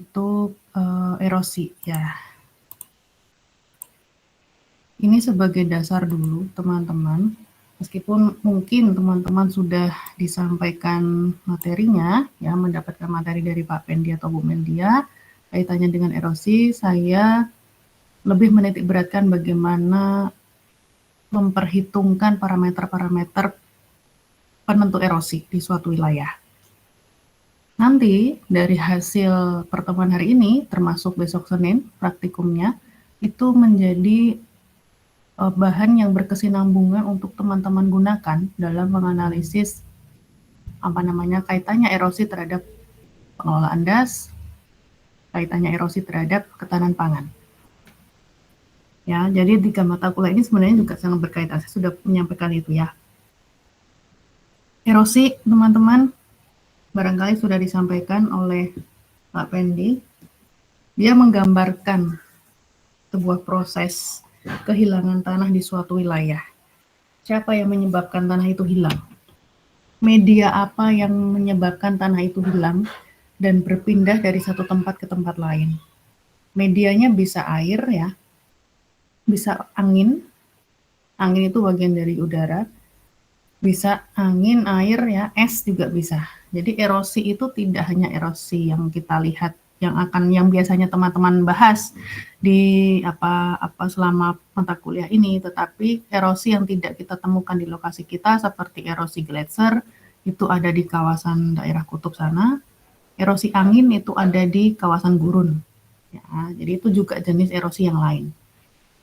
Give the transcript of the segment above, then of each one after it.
untuk erosi ya. Ini sebagai dasar dulu teman-teman, meskipun mungkin teman-teman sudah disampaikan materinya, ya mendapatkan materi dari Pak Pendi atau Bu Mendia, kaitannya dengan erosi, saya lebih menitik beratkan bagaimana memperhitungkan parameter-parameter penentu erosi di suatu wilayah. Nanti dari hasil pertemuan hari ini, termasuk besok Senin, praktikumnya, itu menjadi bahan yang berkesinambungan untuk teman-teman gunakan dalam menganalisis kaitannya erosi terhadap pengelolaan das, kaitannya erosi terhadap ketahanan pangan. Ya, jadi 3 mata kuliah ini sebenarnya juga sangat berkaitan. Saya sudah menyampaikan itu ya. Erosi, teman-teman, barangkali sudah disampaikan oleh Pak Pendi. Dia menggambarkan sebuah proses kehilangan tanah di suatu wilayah. Siapa yang menyebabkan tanah itu hilang? Media apa yang menyebabkan tanah itu hilang dan berpindah dari satu tempat ke tempat lain? Medianya bisa air ya, bisa angin. Angin itu bagian dari udara. Bisa angin, air ya, es juga bisa. Jadi erosi itu tidak hanya erosi yang kita lihat yang biasanya teman-teman bahas di selama mata kuliah ini, tetapi erosi yang tidak kita temukan di lokasi kita seperti erosi gletser itu ada di kawasan daerah kutub sana, erosi angin itu ada di kawasan gurun. Ya, jadi itu juga jenis erosi yang lain.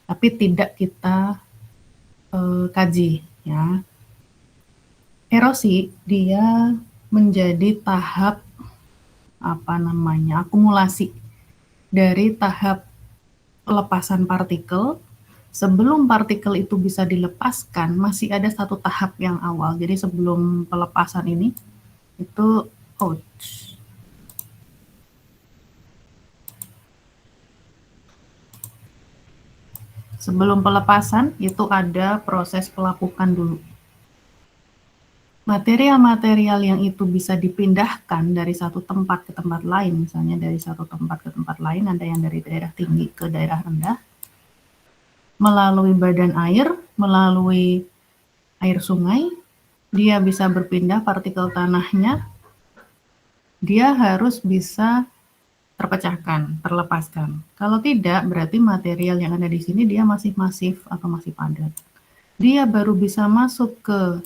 Tapi tidak kita kaji ya. Erosi dia menjadi tahap akumulasi dari tahap pelepasan partikel. Sebelum partikel itu bisa dilepaskan, masih ada satu tahap yang awal. Jadi sebelum pelepasan ini itu sebelum pelepasan itu ada proses pelapukan dulu. Material-material yang itu bisa dipindahkan dari satu tempat ke tempat lain, misalnya dari satu tempat ke tempat lain, ada yang dari daerah tinggi ke daerah rendah, melalui badan air, melalui air sungai, dia bisa berpindah partikel tanahnya, dia harus bisa terpecahkan, terlepaskan. Kalau tidak, berarti material yang ada di sini dia masih masif atau masih padat. Dia baru bisa masuk ke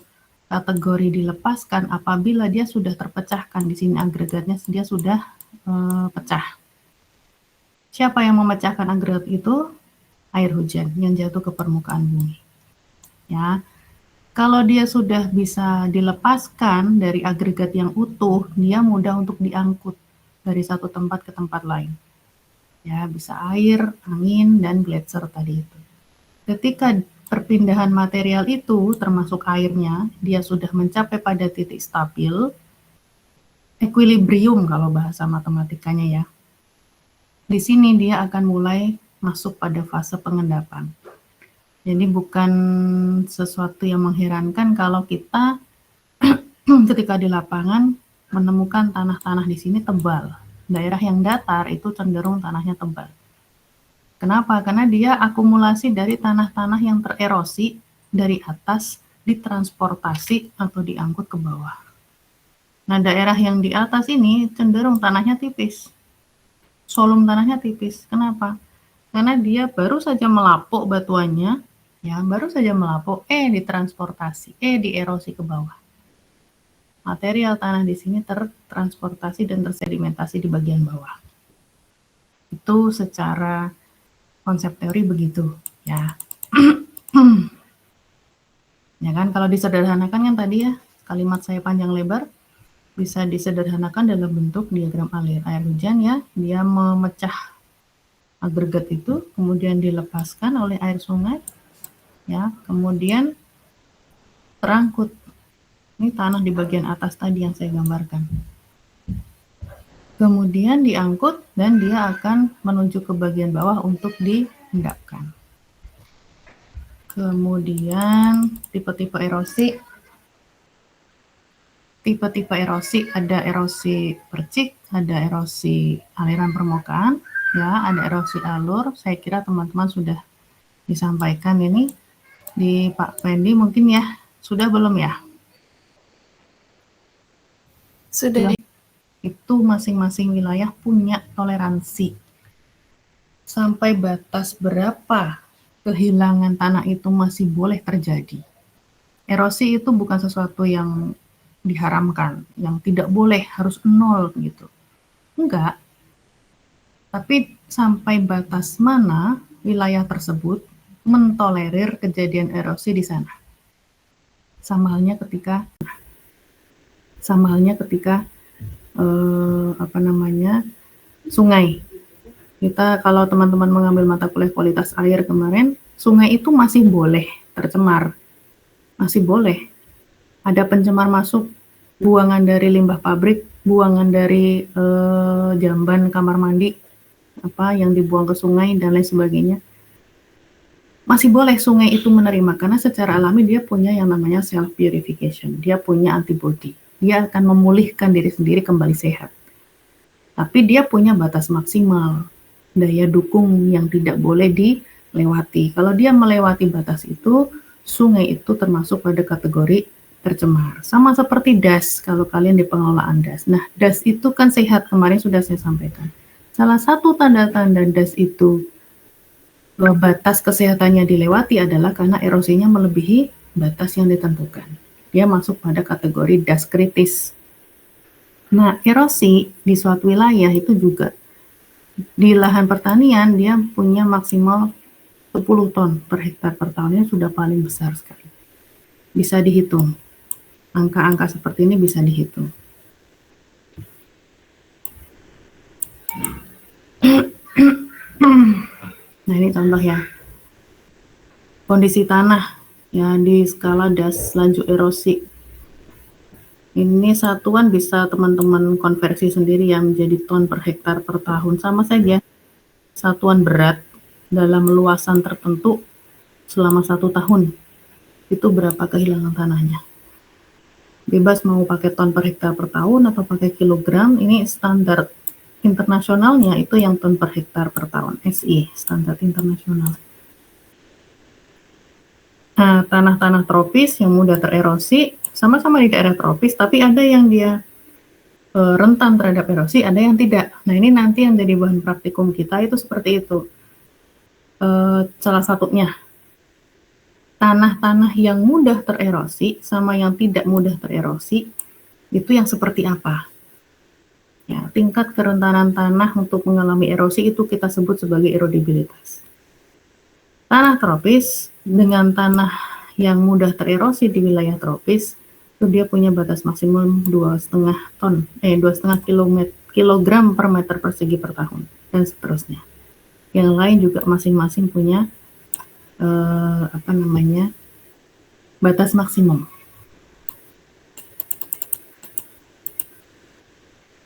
kategori dilepaskan apabila dia sudah terpecahkan. Di sini agregatnya dia sudah pecah. Siapa yang memecahkan agregat itu? Air hujan yang jatuh ke permukaan bumi. Ya, kalau dia sudah bisa dilepaskan dari agregat yang utuh, dia mudah untuk diangkut dari satu tempat ke tempat lain. Ya, bisa air, angin, dan gletser tadi itu. Ketika perpindahan material itu, termasuk airnya, dia sudah mencapai pada titik stabil, equilibrium kalau bahasa matematikanya ya. Di sini dia akan mulai masuk pada fase pengendapan. Jadi bukan sesuatu yang mengherankan kalau kita ketika di lapangan menemukan tanah-tanah di sini tebal. Daerah yang datar itu cenderung tanahnya tebal. Kenapa? Karena dia akumulasi dari tanah-tanah yang tererosi dari atas ditransportasi atau diangkut ke bawah. Nah, daerah yang di atas ini cenderung tanahnya tipis. Solum tanahnya tipis. Kenapa? Karena dia baru saja melapuk batuannya, ya, baru saja melapuk, ditransportasi, dierosi ke bawah. Material tanah di sini tertransportasi dan tersedimentasi di bagian bawah. Itu secara konsep teori begitu ya. Ya kan, kalau disederhanakan kan tadi ya, kalimat saya panjang lebar bisa disederhanakan dalam bentuk diagram air hujan ya. Dia memecah agregat itu, kemudian dilepaskan oleh air sungai ya, kemudian terangkut. Ini tanah di bagian atas tadi yang saya gambarkan. Kemudian diangkut dan dia akan menuju ke bagian bawah untuk diendapkan. Kemudian tipe-tipe erosi. tipe-tipe erosi, ada erosi percik, ada erosi aliran permukaan, ya, ada erosi alur. Saya kira teman-teman sudah disampaikan ini di Pak Fendi mungkin ya. Sudah belum ya? Sudah. Itu masing-masing wilayah punya toleransi. Sampai batas berapa kehilangan tanah itu masih boleh terjadi. Erosi itu bukan sesuatu yang diharamkan, yang tidak boleh, harus nol gitu. Enggak. Tapi sampai batas mana wilayah tersebut mentolerir kejadian erosi di sana. Sama halnya ketika sungai. Kita kalau teman-teman mengambil mata kuliah kualitas air kemarin, sungai itu masih boleh tercemar. Masih boleh. Ada pencemar masuk, buangan dari limbah pabrik, buangan dari jamban kamar mandi, yang dibuang ke sungai dan lain sebagainya. Masih boleh sungai itu menerima karena secara alami dia punya yang namanya self purification. Dia punya antibody. Dia akan memulihkan diri sendiri kembali sehat. Tapi dia punya batas maksimal, daya dukung yang tidak boleh dilewati. Kalau dia melewati batas itu, sungai itu termasuk pada kategori tercemar. Sama seperti das, kalau kalian di pengelolaan das. Nah, das itu kan sehat, kemarin sudah saya sampaikan. Salah satu tanda-tanda das itu batas kesehatannya dilewati adalah karena erosinya melebihi batas yang ditentukan. Dia masuk pada kategori das kritis. Nah, erosi di suatu wilayah itu juga di lahan pertanian dia punya maksimal 10 ton per hektar per tahunnya, sudah paling besar sekali. Bisa dihitung. Angka-angka seperti ini bisa dihitung. Nah, ini contoh ya. Kondisi tanah ya di skala das laju erosi. Ini satuan bisa teman-teman konversi sendiri ya menjadi ton per hektar per tahun. Sama saja. Satuan berat dalam luasan tertentu selama 1 tahun. Itu berapa kehilangan tanahnya. Bebas mau pakai ton per hektar per tahun atau pakai kilogram. Ini standar internasionalnya itu yang ton per hektar per tahun. SI, standar internasional. Nah, tanah-tanah tropis yang mudah tererosi, sama-sama di daerah tropis, tapi ada yang dia rentan terhadap erosi, ada yang tidak. Nah, ini nanti yang jadi bahan praktikum kita itu seperti itu. Salah satunya, tanah-tanah yang mudah tererosi sama yang tidak mudah tererosi, itu yang seperti apa? Ya, tingkat kerentanan tanah untuk mengalami erosi itu kita sebut sebagai erodibilitas. Tanah tropis dengan tanah yang mudah tererosi di wilayah tropis itu dia punya batas maksimum 2,5 kilogram per meter persegi per tahun dan seterusnya. Yang lain juga masing-masing punya batas maksimum.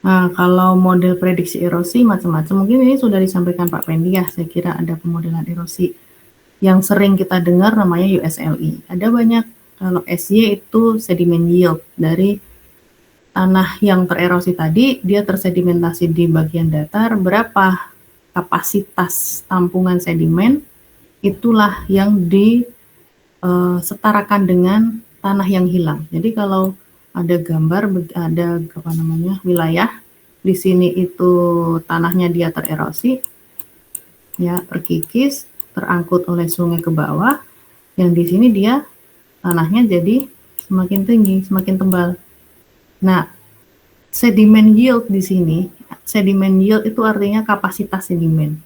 Nah, kalau model prediksi erosi macam-macam, mungkin ini sudah disampaikan Pak Pendi ya. Saya kira ada pemodelan erosi yang sering kita dengar namanya USLI. Ada banyak. Kalau SY itu sedimen yield dari tanah yang tererosi tadi, dia tersedimentasi di bagian datar, berapa kapasitas tampungan sedimen, itulah yang disetarakan dengan tanah yang hilang. Jadi kalau ada gambar, ada wilayah, di sini itu tanahnya dia tererosi, ya terkikis, terangkut oleh sungai ke bawah, yang di sini dia tanahnya jadi semakin tinggi, semakin tebal. Nah, sedimen yield di sini, sedimen yield itu artinya kapasitas sedimen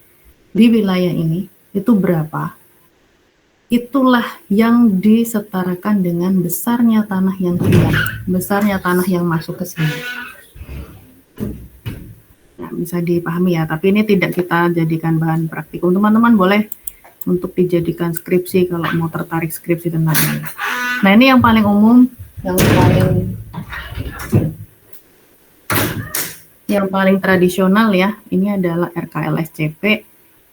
di wilayah ini itu berapa? Itulah yang disetarakan dengan besarnya tanah yang hilang, besarnya tanah yang masuk ke sini. Nah, bisa dipahami ya, tapi ini tidak kita jadikan bahan praktikum. Teman-teman boleh untuk dijadikan skripsi kalau mau tertarik skripsi tentang ini. Nah, ini yang paling umum, yang paling tradisional ya. Ini adalah RKLSCP,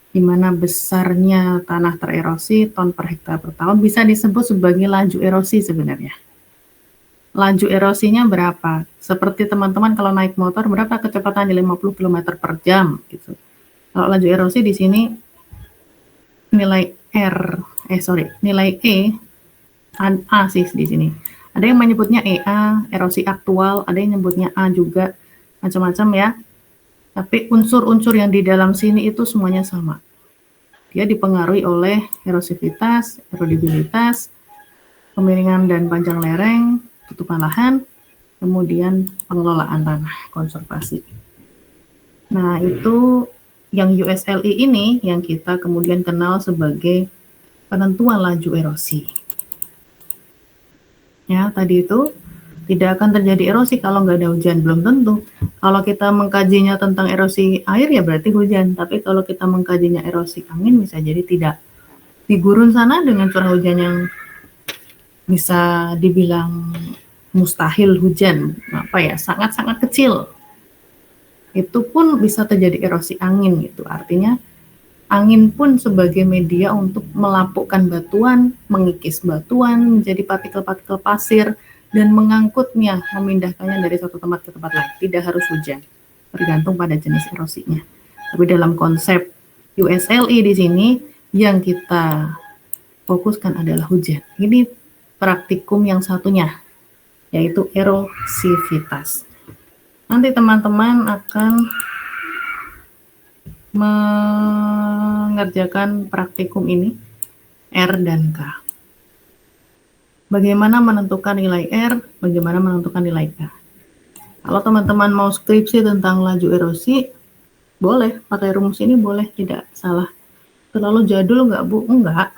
di mana besarnya tanah tererosi ton per hektar per tahun bisa disebut sebagai laju erosi sebenarnya. laju erosinya berapa. Seperti teman-teman kalau naik motor berapa kecepatannya 50 km per jam gitu. Kalau laju erosi di sini nilai nilai A sih di sini. Ada yang menyebutnya EA, erosi aktual, ada yang menyebutnya A juga, macam-macam ya. Tapi unsur-unsur yang di dalam sini itu semuanya sama. Dia dipengaruhi oleh erosivitas, erodibilitas, kemiringan dan panjang lereng, tutupan lahan, kemudian pengelolaan tanah, konservasi. Nah, itu yang USLI ini yang kita kemudian kenal sebagai penentuan laju erosi. Ya, tadi itu tidak akan terjadi erosi kalau nggak ada hujan, belum tentu. Kalau kita mengkajinya tentang erosi air ya berarti hujan, tapi kalau kita mengkajinya erosi angin bisa jadi tidak. Di gurun sana dengan curah hujan yang bisa dibilang mustahil hujan, sangat-sangat kecil, itu pun bisa terjadi erosi angin gitu. Artinya angin pun sebagai media untuk melapukkan batuan, mengikis batuan menjadi partikel-partikel pasir, dan mengangkutnya, memindahkannya dari satu tempat ke tempat lain. Tidak harus hujan, tergantung pada jenis erosinya. Tapi dalam konsep USLI di sini, yang kita fokuskan adalah hujan. Ini praktikum yang satunya, yaitu erosivitas. Nanti teman-teman akan mengerjakan praktikum ini, R dan K. Bagaimana menentukan nilai R, bagaimana menentukan nilai K. Kalau teman-teman mau skripsi tentang laju erosi, boleh, pakai rumus ini boleh, tidak salah. Terlalu jadul nggak Bu? Enggak.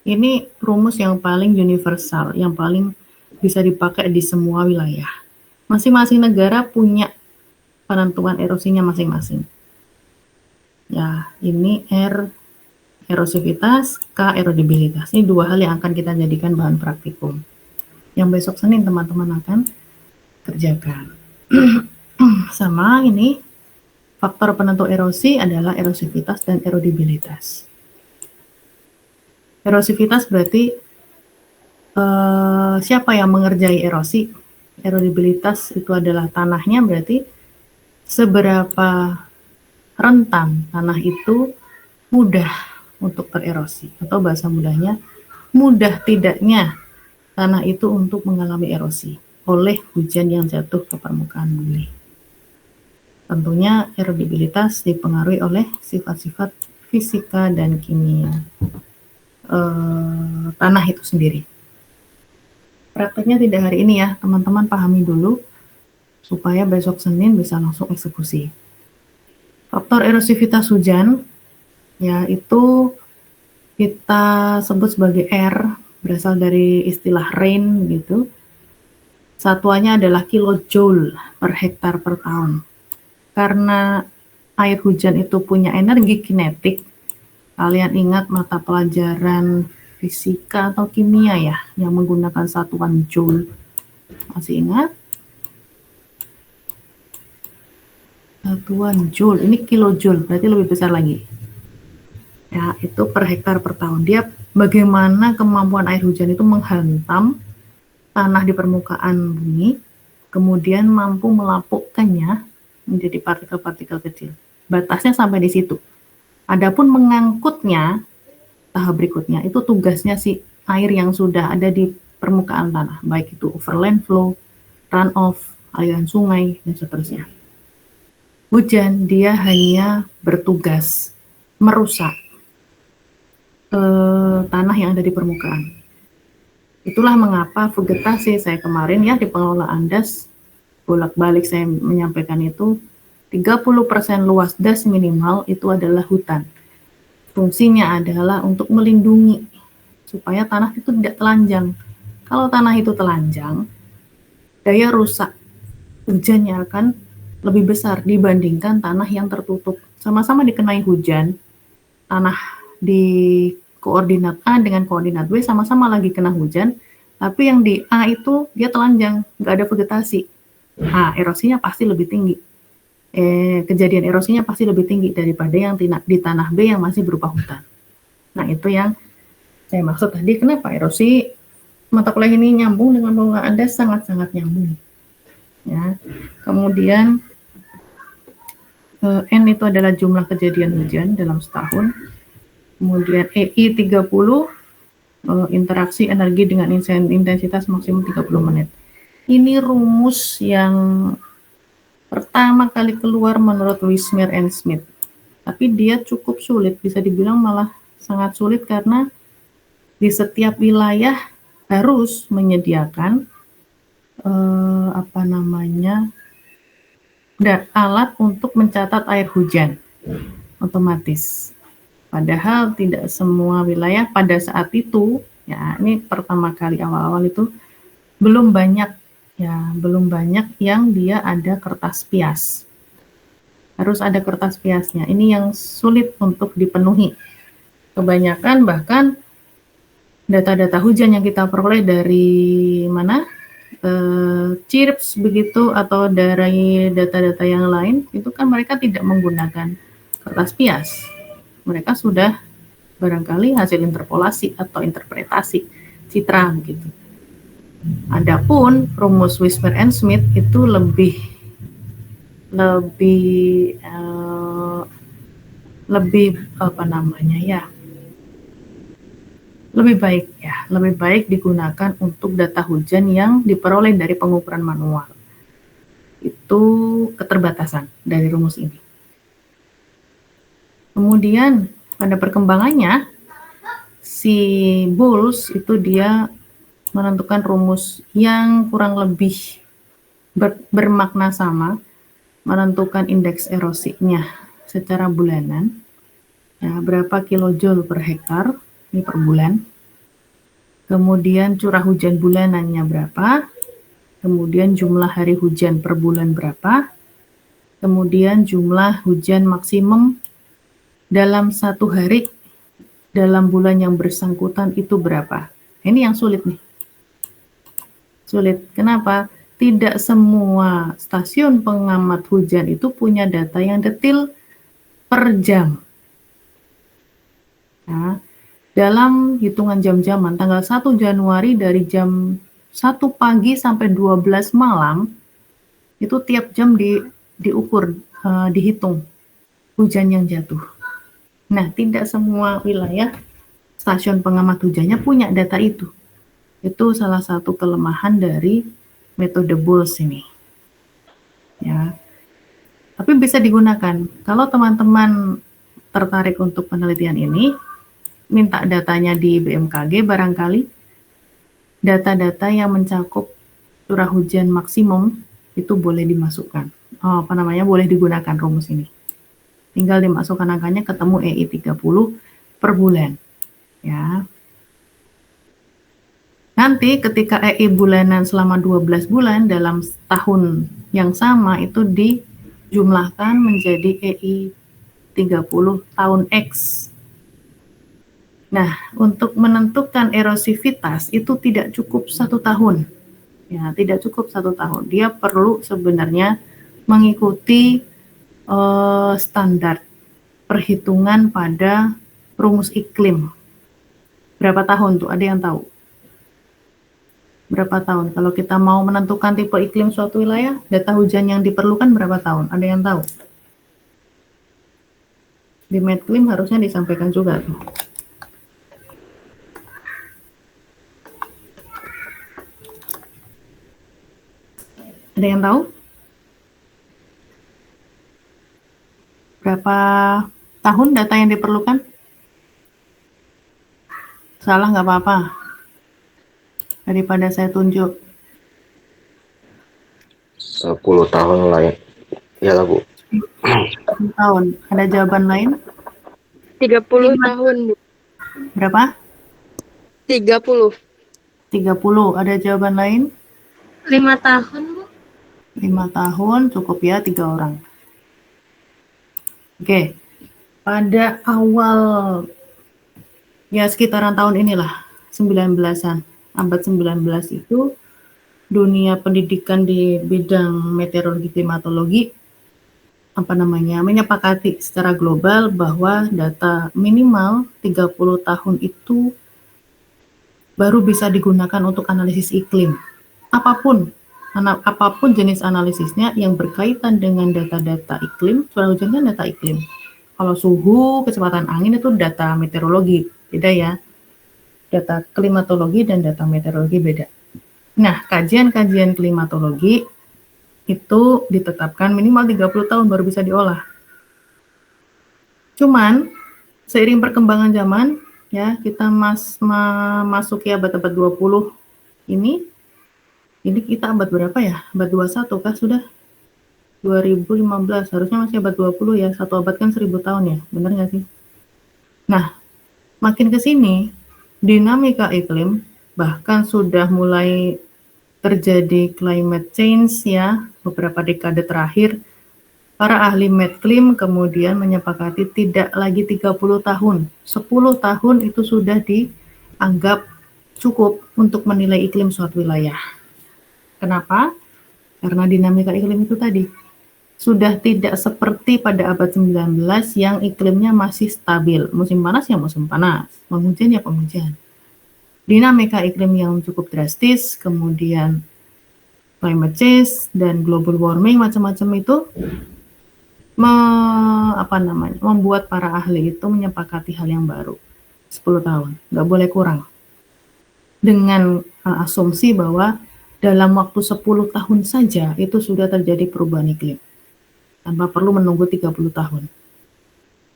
Ini rumus yang paling universal, yang paling bisa dipakai di semua wilayah. Masing-masing negara punya penentuan erosinya masing-masing. Ya, ini R erosivitas, K erodibilitas. Ini dua hal yang akan kita jadikan bahan praktikum. Yang besok Senin teman-teman akan kerjakan. Sama ini, faktor penentu erosi adalah erosivitas dan erodibilitas. Erosivitas berarti siapa yang mengerjai erosi? Erodibilitas itu adalah tanahnya, berarti seberapa rentan tanah itu mudah untuk tererosi, atau bahasa mudahnya, mudah tidaknya tanah itu untuk mengalami erosi oleh hujan yang jatuh ke permukaan bumi. Tentunya erodibilitas dipengaruhi oleh sifat-sifat fisika dan kimia tanah itu sendiri. Prakteknya tidak hari ini ya, teman-teman pahami dulu supaya besok Senin bisa langsung eksekusi. Faktor erosivitas hujan yaitu kita sebut sebagai R, berasal dari istilah rain gitu. Satuannya adalah kilojoule per hektar per tahun. Karena air hujan itu punya energi kinetik, kalian ingat mata pelajaran fisika atau kimia ya, yang menggunakan satuan joule. Masih ingat? Satuan joule, ini kilojoule, berarti lebih besar lagi. Ya, itu per hektar per tahun. Dia bagaimana kemampuan air hujan itu menghantam tanah di permukaan bumi, kemudian mampu melapukkannya menjadi partikel-partikel kecil. Batasnya sampai di situ. Adapun mengangkutnya, tahap berikutnya, itu tugasnya si air yang sudah ada di permukaan tanah, baik itu overland flow, runoff, aliran sungai, dan seterusnya. Hujan, dia hanya bertugas merusak tanah yang ada di permukaan. Itulah mengapa vegetasi saya kemarin ya di pengelolaan das, bolak-balik saya menyampaikan itu, 30% luas das minimal itu adalah hutan. Fungsinya adalah untuk melindungi supaya tanah itu tidak telanjang. Kalau tanah itu telanjang, daya rusak hujannya akan lebih besar dibandingkan tanah yang tertutup. Sama-sama dikenai hujan, tanah di koordinat A dengan koordinat B sama-sama lagi kena hujan, tapi yang di A itu dia telanjang, nggak ada vegetasi. Nah, erosinya pasti lebih tinggi. Kejadian erosinya pasti lebih tinggi daripada yang di tanah B yang masih berupa hutan. Nah, itu yang saya maksud tadi, kenapa erosi mata kuliah ini nyambung dengan pembukaan Anda, sangat-sangat nyambung. Ya. Kemudian N itu adalah jumlah kejadian hujan dalam setahun. Kemudian EI 30, interaksi energi dengan intensitas maksimum 30 menit. Ini rumus yang pertama kali keluar menurut Wismir and Smith. Tapi dia cukup sulit, bisa dibilang malah sangat sulit karena di setiap wilayah harus menyediakan alat untuk mencatat air hujan otomatis. Padahal tidak semua wilayah pada saat itu, ya ini pertama kali awal-awal itu belum banyak yang dia ada kertas pias. Harus ada kertas piasnya. Ini yang sulit untuk dipenuhi. Kebanyakan bahkan data-data hujan yang kita peroleh dari mana? CIRPS begitu atau dari data-data yang lain, itu kan mereka tidak menggunakan kertas pias. Mereka sudah barangkali hasil interpolasi atau interpretasi citra gitu. Adapun rumus Wismir and Smith itu lebih lebih baik digunakan untuk data hujan yang diperoleh dari pengukuran manual. Itu keterbatasan dari rumus ini. Kemudian pada perkembangannya si Bowles itu dia menentukan rumus yang kurang lebih bermakna sama, menentukan indeks erosinya secara bulanan, ya, berapa kilojoule per hektar ini per bulan. Kemudian curah hujan bulanannya berapa, kemudian jumlah hari hujan per bulan berapa, kemudian jumlah hujan maksimum dalam satu hari dalam bulan yang bersangkutan itu berapa. Ini yang sulit nih. Sulit. Kenapa? Tidak semua stasiun pengamat hujan itu punya data yang detail per jam. Nah, dalam hitungan jam-jaman, tanggal 1 Januari dari jam 1 pagi sampai 12 malam, itu tiap jam diukur, dihitung hujan yang jatuh. Nah, tidak semua wilayah stasiun pengamat hujannya punya data itu. Itu salah satu kelemahan dari metode Bowles ini. Ya. Tapi bisa digunakan. Kalau teman-teman tertarik untuk penelitian ini, minta datanya di BMKG barangkali. Data-data yang mencakup curah hujan maksimum itu boleh dimasukkan. Boleh digunakan rumus ini. Tinggal dimasukkan angkanya, ketemu EI 30 per bulan. Ya. Nanti ketika EI bulanan selama 12 bulan dalam tahun yang sama itu dijumlahkan menjadi EI 30 tahun X. Nah, untuk menentukan erosivitas itu tidak cukup 1 tahun. Ya, tidak cukup 1 tahun. Dia perlu sebenarnya mengikuti standar perhitungan pada rumus iklim. Berapa tahun tuh? Ada yang tahu? Berapa tahun? Kalau kita mau menentukan tipe iklim suatu wilayah, data hujan yang diperlukan berapa tahun? Ada yang tahu? Di Medclim harusnya disampaikan juga tuh. Ada yang tahu? Berapa tahun data yang diperlukan? Salah nggak apa-apa. Daripada saya tunjuk. 10 tahun lah ya. Ya lah, Bu. 10 tahun. Ada jawaban lain? 30 tahun, Bu. Berapa? 30. 30. Ada jawaban lain? 5 tahun, Bu. 5 tahun, cukup ya 3 orang. Oke. Pada awal, ya sekitaran tahun inilah, 19-an, abad 19 itu, dunia pendidikan di bidang meteorologi klimatologi menyepakati secara global bahwa data minimal 30 tahun itu baru bisa digunakan untuk analisis iklim. Apapun jenis analisisnya yang berkaitan dengan data-data iklim, curah hujan kan data iklim. Kalau suhu, kecepatan angin itu data meteorologi, beda ya. Data klimatologi dan data meteorologi beda. Nah, kajian-kajian klimatologi itu ditetapkan minimal 30 tahun baru bisa diolah. Cuman, seiring perkembangan zaman, ya kita memasuki abad-abad 20 ini kita abad berapa ya? Abad 21 kah sudah? 2015, harusnya masih abad 20 ya, satu abad kan 1000 tahun ya, bener nggak sih? Nah, makin ke sini, dinamika iklim bahkan sudah mulai terjadi climate change ya, beberapa dekade terakhir, para ahli medclim kemudian menyepakati tidak lagi 30 tahun, 10 tahun itu sudah dianggap cukup untuk menilai iklim suatu wilayah. Kenapa? Karena dinamika iklim itu tadi sudah tidak seperti pada abad 19 yang iklimnya masih stabil. Musim panas ya musim panas, penghujan ya penghujan. Dinamika iklim yang cukup drastis, kemudian climate change dan global warming macam-macam itu membuat para ahli itu menyepakati hal yang baru. 10 tahun, nggak boleh kurang. Dengan asumsi bahwa dalam waktu 10 tahun saja itu sudah terjadi perubahan iklim tanpa perlu menunggu 30 tahun.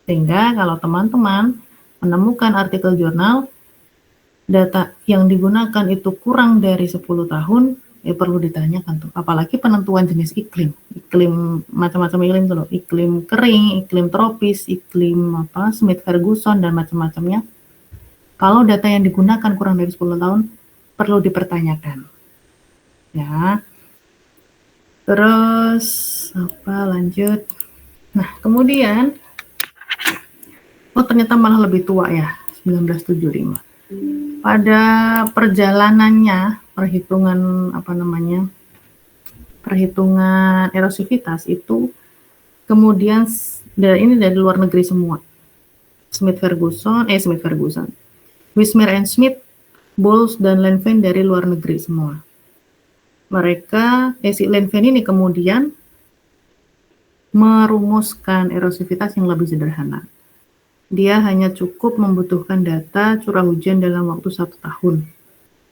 Sehingga kalau teman-teman menemukan artikel jurnal data yang digunakan itu kurang dari 10 tahun, ya perlu ditanyakan tuh. Apalagi penentuan jenis iklim macam-macam iklim tuh loh, iklim kering, iklim tropis, iklim Smith-Ferguson dan macam-macamnya. Kalau data yang digunakan kurang dari 10 tahun, perlu dipertanyakan. Ya. Terus lanjut. Nah, kemudian ternyata malah lebih tua ya, 1975. Pada perjalanannya perhitungan erosivitas itu kemudian ini dari luar negeri semua. Smith-Ferguson, Wismir and Smith, Bowles dan Lanvin dari luar negeri semua. Mereka, si Lanvin ini kemudian merumuskan erosivitas yang lebih sederhana. Dia hanya cukup membutuhkan data curah hujan dalam waktu 1 tahun.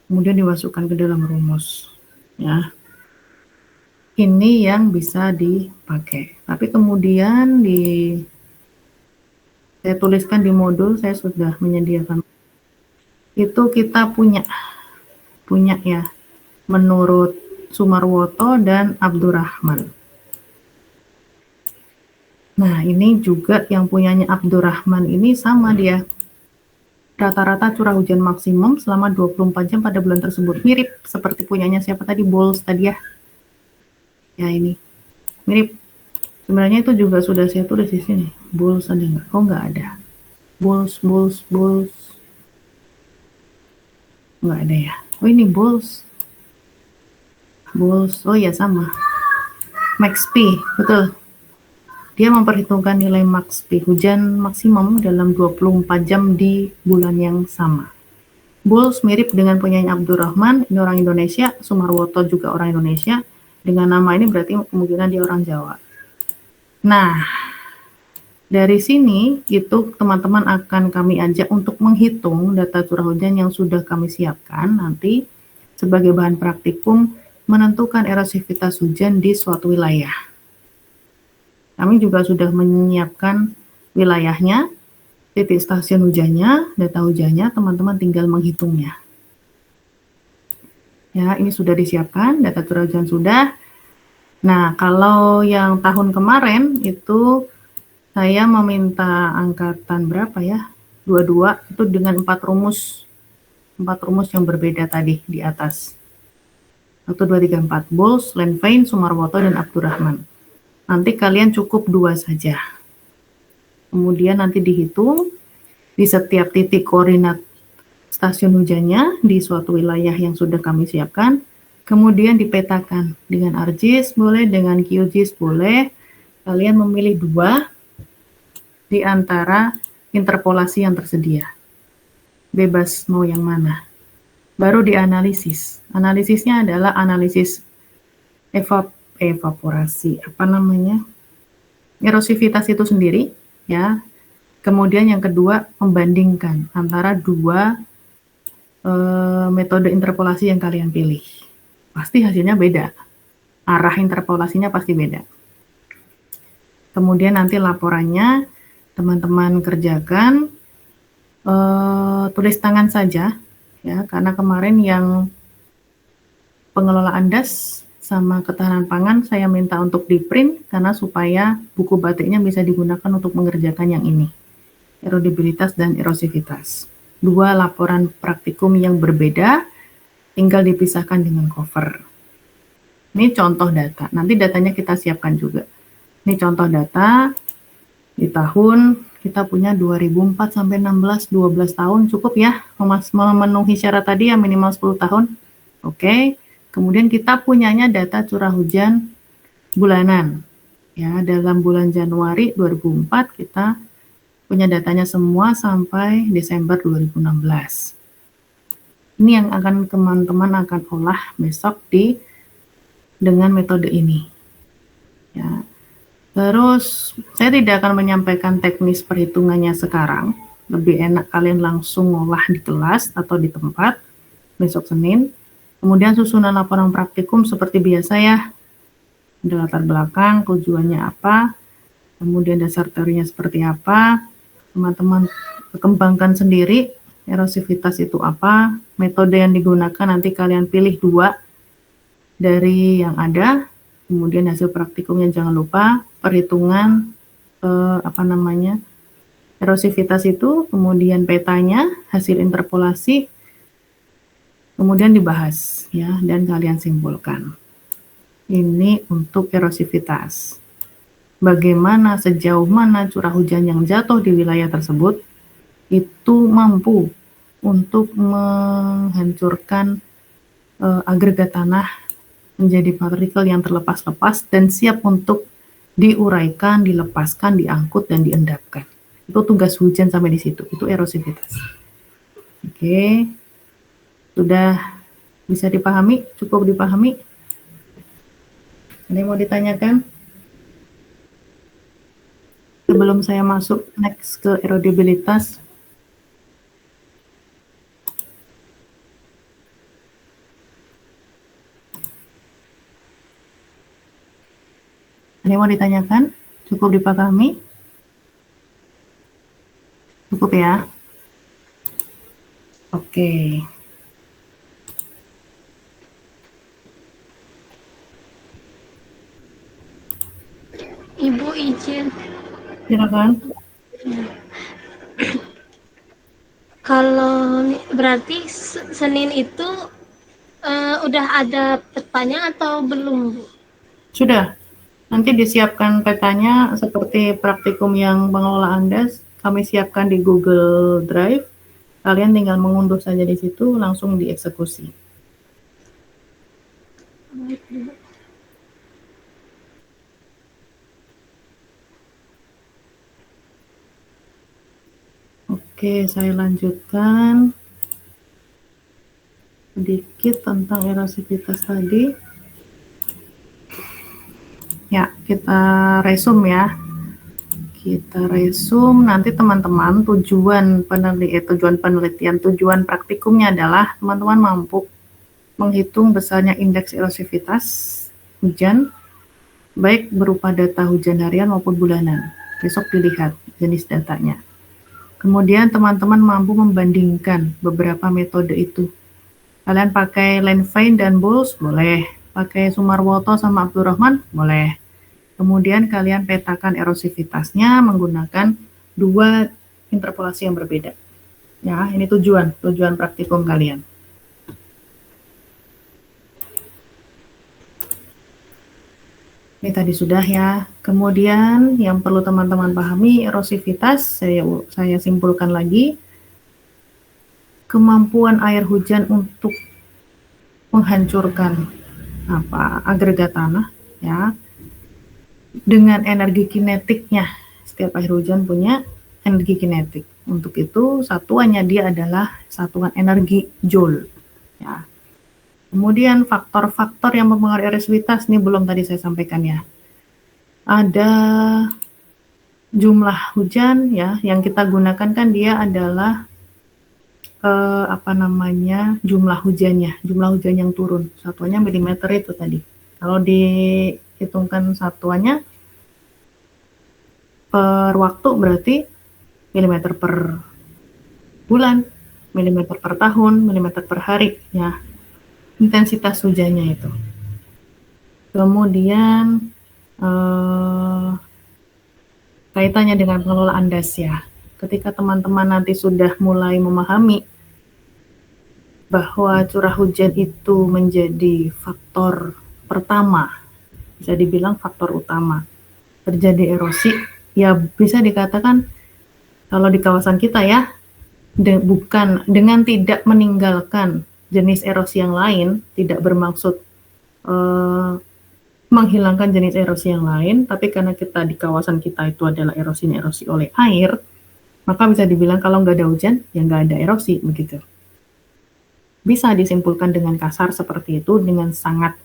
Kemudian dimasukkan ke dalam rumus. Ya. Ini yang bisa dipakai. Tapi kemudian saya tuliskan di modul, saya sudah menyediakan. Itu kita punya ya, menurut Sumarwoto dan Abdurrahman. Nah, ini juga yang punyanya Abdurrahman ini sama dia. Rata-rata curah hujan maksimum selama 24 jam pada bulan tersebut. Mirip seperti punyanya siapa tadi, Bowles tadi ya. Ya ini. Mirip. Sebenarnya itu juga sudah saya tulis di sini. Bowles ada nggak? Oh, nggak ada. Bowles. Nggak ada ya. Oh, ini Bowles. Oh ya sama. MaxP, betul. Dia memperhitungkan nilai MaxP hujan maksimum dalam 24 jam di bulan yang sama. Bowles mirip dengan punyanya Abdurrahman, ini orang Indonesia, Sumarwoto juga orang Indonesia. Dengan nama ini berarti kemungkinan dia orang Jawa. Nah, dari sini itu teman-teman akan kami ajak untuk menghitung data curah hujan yang sudah kami siapkan nanti sebagai bahan praktikum menentukan erosivitas hujan di suatu wilayah. Kami juga sudah menyiapkan wilayahnya, titik stasiun hujannya, data hujannya, teman-teman tinggal menghitungnya. Ya, ini sudah disiapkan, data curah hujan sudah. Nah, kalau yang tahun kemarin itu saya meminta angkatan berapa ya? 22 itu dengan 4 rumus yang berbeda tadi di atas. 1, 2, 3, 4. Bowles, Lanvin, Sumarwoto, dan Abdurrahman. Nanti kalian cukup 2 saja. Kemudian nanti dihitung di setiap titik koordinat stasiun hujannya di suatu wilayah yang sudah kami siapkan. Kemudian dipetakan dengan ArcGIS boleh, dengan QGIS boleh. Kalian memilih 2 di antara interpolasi yang tersedia. Bebas mau yang mana. baru dianalisis. Analisisnya adalah analisis evaporasi, erosivitas itu sendiri, ya. Kemudian yang kedua, membandingkan antara dua metode interpolasi yang kalian pilih. Pasti hasilnya beda. Arah interpolasinya pasti beda. Kemudian nanti laporannya teman-teman kerjakan, tulis tangan saja, ya, karena kemarin yang pengelolaan das sama ketahanan pangan saya minta untuk di print karena supaya buku batiknya bisa digunakan untuk mengerjakan yang ini, erodibilitas dan erosivitas. Dua laporan praktikum yang berbeda, tinggal dipisahkan dengan cover. Ini contoh data, nanti datanya kita siapkan juga. Ini contoh data di tahun kita punya 2004 sampai 16, 12 tahun cukup ya memenuhi syarat tadi yang minimal 10 tahun. Oke. Kemudian kita punyanya data curah hujan bulanan. Ya, dalam bulan Januari 2004 kita punya datanya semua sampai Desember 2016. Ini yang akan teman-teman akan olah besok dengan metode ini. Ya. Terus saya tidak akan menyampaikan teknis perhitungannya sekarang. Lebih enak kalian langsung olah di kelas atau di tempat besok Senin. Kemudian susunan laporan praktikum seperti biasa ya. Ada latar belakang, tujuannya apa, kemudian dasar teorinya seperti apa. Teman-teman kembangkan sendiri erosivitas itu apa, metode yang digunakan nanti kalian pilih dua dari yang ada. Kemudian hasil praktikumnya jangan lupa perhitungan erosivitas itu, kemudian petanya, hasil interpolasi, kemudian dibahas ya dan kalian simpulkan. Ini untuk erosivitas. Bagaimana, sejauh mana curah hujan yang jatuh di wilayah tersebut itu mampu untuk menghancurkan agregat tanah menjadi partikel yang terlepas-lepas dan siap untuk diuraikan, dilepaskan, diangkut, dan diendapkan. Itu tugas hujan sampai di situ. Itu erosivitas. Oke. Sudah bisa dipahami? Cukup dipahami? Ada yang mau ditanyakan? Sebelum saya masuk next ke erodibilitas. Ada yang mau ditanyakan? Cukup dipahami? Cukup ya? Oke. Ibu izin. Silakan. Kalau berarti Senin itu udah ada petanya atau belum, Bu? Sudah. Nanti disiapkan petanya seperti praktikum yang pengelolaan das. Kami siapkan di Google Drive. Kalian tinggal mengunduh saja di situ, langsung dieksekusi. Oke, saya lanjutkan sedikit tentang erosivitas tadi. Ya, kita resume ya. Kita resume, nanti teman-teman tujuan penelitian, tujuan praktikumnya adalah teman-teman mampu menghitung besarnya indeks erosivitas hujan, baik berupa data hujan harian maupun bulanan. Besok dilihat jenis datanya. Kemudian teman-teman mampu membandingkan beberapa metode itu. Kalian pakai Lanvin dan Boles, boleh. Pakai Sumarwoto sama Abdurrahman, boleh. Kemudian kalian petakan erosivitasnya menggunakan dua interpolasi yang berbeda. Ya, ini tujuan praktikum kalian. Ini tadi sudah ya. Kemudian yang perlu teman-teman pahami erosivitas, saya simpulkan lagi. Kemampuan air hujan untuk menghancurkan agregat tanah ya. Dengan energi kinetiknya. Setiap air hujan punya energi kinetik. Untuk itu satuannya dia adalah satuan energi joule. Ya. Kemudian faktor-faktor yang mempengaruhi erosivitas ini belum tadi saya sampaikan ya. Ada jumlah hujan ya, yang kita gunakan kan dia adalah jumlah hujan yang turun. Satuannya milimeter itu tadi. Kalau dihitungkan satuannya per waktu berarti milimeter per bulan, milimeter per tahun, milimeter per hari ya. Intensitas hujannya itu. Kemudian kaitannya dengan pengelolaan das ya. Ketika teman-teman nanti sudah mulai memahami bahwa curah hujan itu menjadi faktor pertama, bisa dibilang faktor utama terjadi erosi, ya bisa dikatakan kalau di kawasan kita ya, bukan dengan tidak meninggalkan jenis erosi yang lain, tidak bermaksud menghilangkan jenis erosi yang lain, tapi karena kita di kawasan kita itu adalah erosi oleh air, maka bisa dibilang kalau nggak ada hujan, ya nggak ada erosi, begitu. Bisa disimpulkan dengan kasar seperti itu, dengan sangat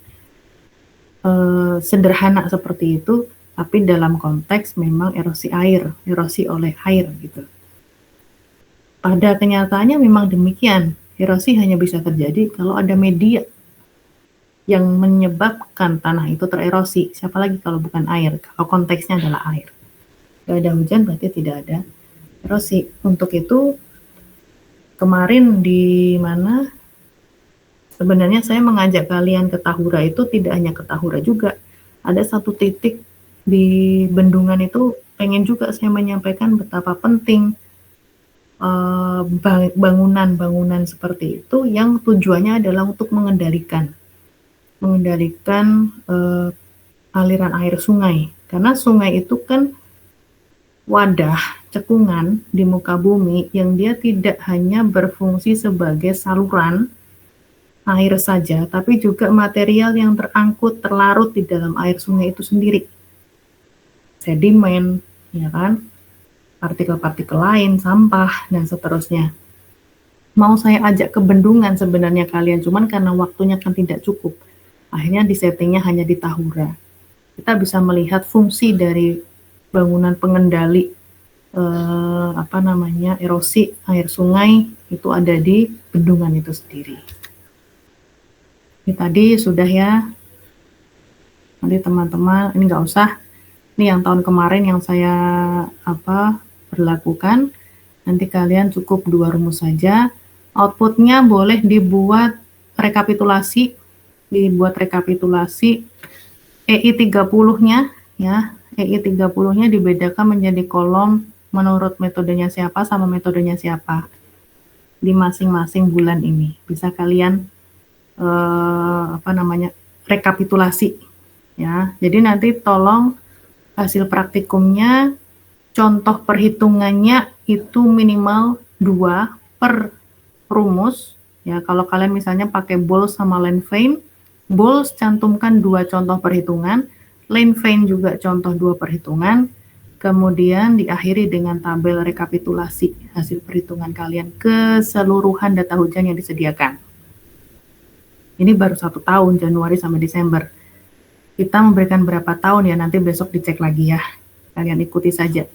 sederhana seperti itu, tapi dalam konteks memang erosi oleh air gitu. Pada kenyataannya memang demikian, erosi hanya bisa terjadi kalau ada media yang menyebabkan tanah itu tererosi. Siapa lagi kalau bukan air, kalau konteksnya adalah air. Gak ada hujan berarti tidak ada erosi. Untuk itu kemarin di mana sebenarnya saya mengajak kalian ke Tahura itu tidak hanya ke Tahura juga. Ada satu titik di bendungan itu pengen juga saya menyampaikan betapa penting bangunan-bangunan seperti itu yang tujuannya adalah untuk mengendalikan aliran air sungai. Karena sungai itu kan wadah cekungan di muka bumi yang dia tidak hanya berfungsi sebagai saluran air saja, tapi juga material yang terangkut, terlarut di dalam air sungai itu sendiri. Sedimen, ya kan? Partikel-partikel lain, sampah, dan seterusnya. Mau saya ajak ke bendungan sebenarnya kalian, cuman karena waktunya kan tidak cukup. Akhirnya di settingnya hanya di Tahura. Kita bisa melihat fungsi dari bangunan pengendali erosi air sungai itu ada di bendungan itu sendiri. Ini tadi sudah ya. Nanti teman-teman, ini nggak usah. Ini yang tahun kemarin yang saya berlakukan. Nanti kalian cukup 2 rumus saja. Outputnya boleh dibuat rekapitulasi. EI 30-nya ya. EI 30-nya dibedakan menjadi kolom menurut metodenya siapa sama metodenya siapa di masing-masing bulan ini. Bisa kalian rekapitulasi ya. Jadi nanti tolong hasil praktikumnya, contoh perhitungannya itu minimal 2 per rumus ya. Kalau kalian misalnya pakai Boles sama Lanvin, Boles cantumkan 2 contoh perhitungan, Lanvin juga contoh 2 perhitungan, kemudian diakhiri dengan tabel rekapitulasi hasil perhitungan kalian keseluruhan data hujan yang disediakan. Ini baru 1 tahun, Januari sampai Desember. Kita memberikan berapa tahun ya, nanti besok dicek lagi ya. Kalian ikuti saja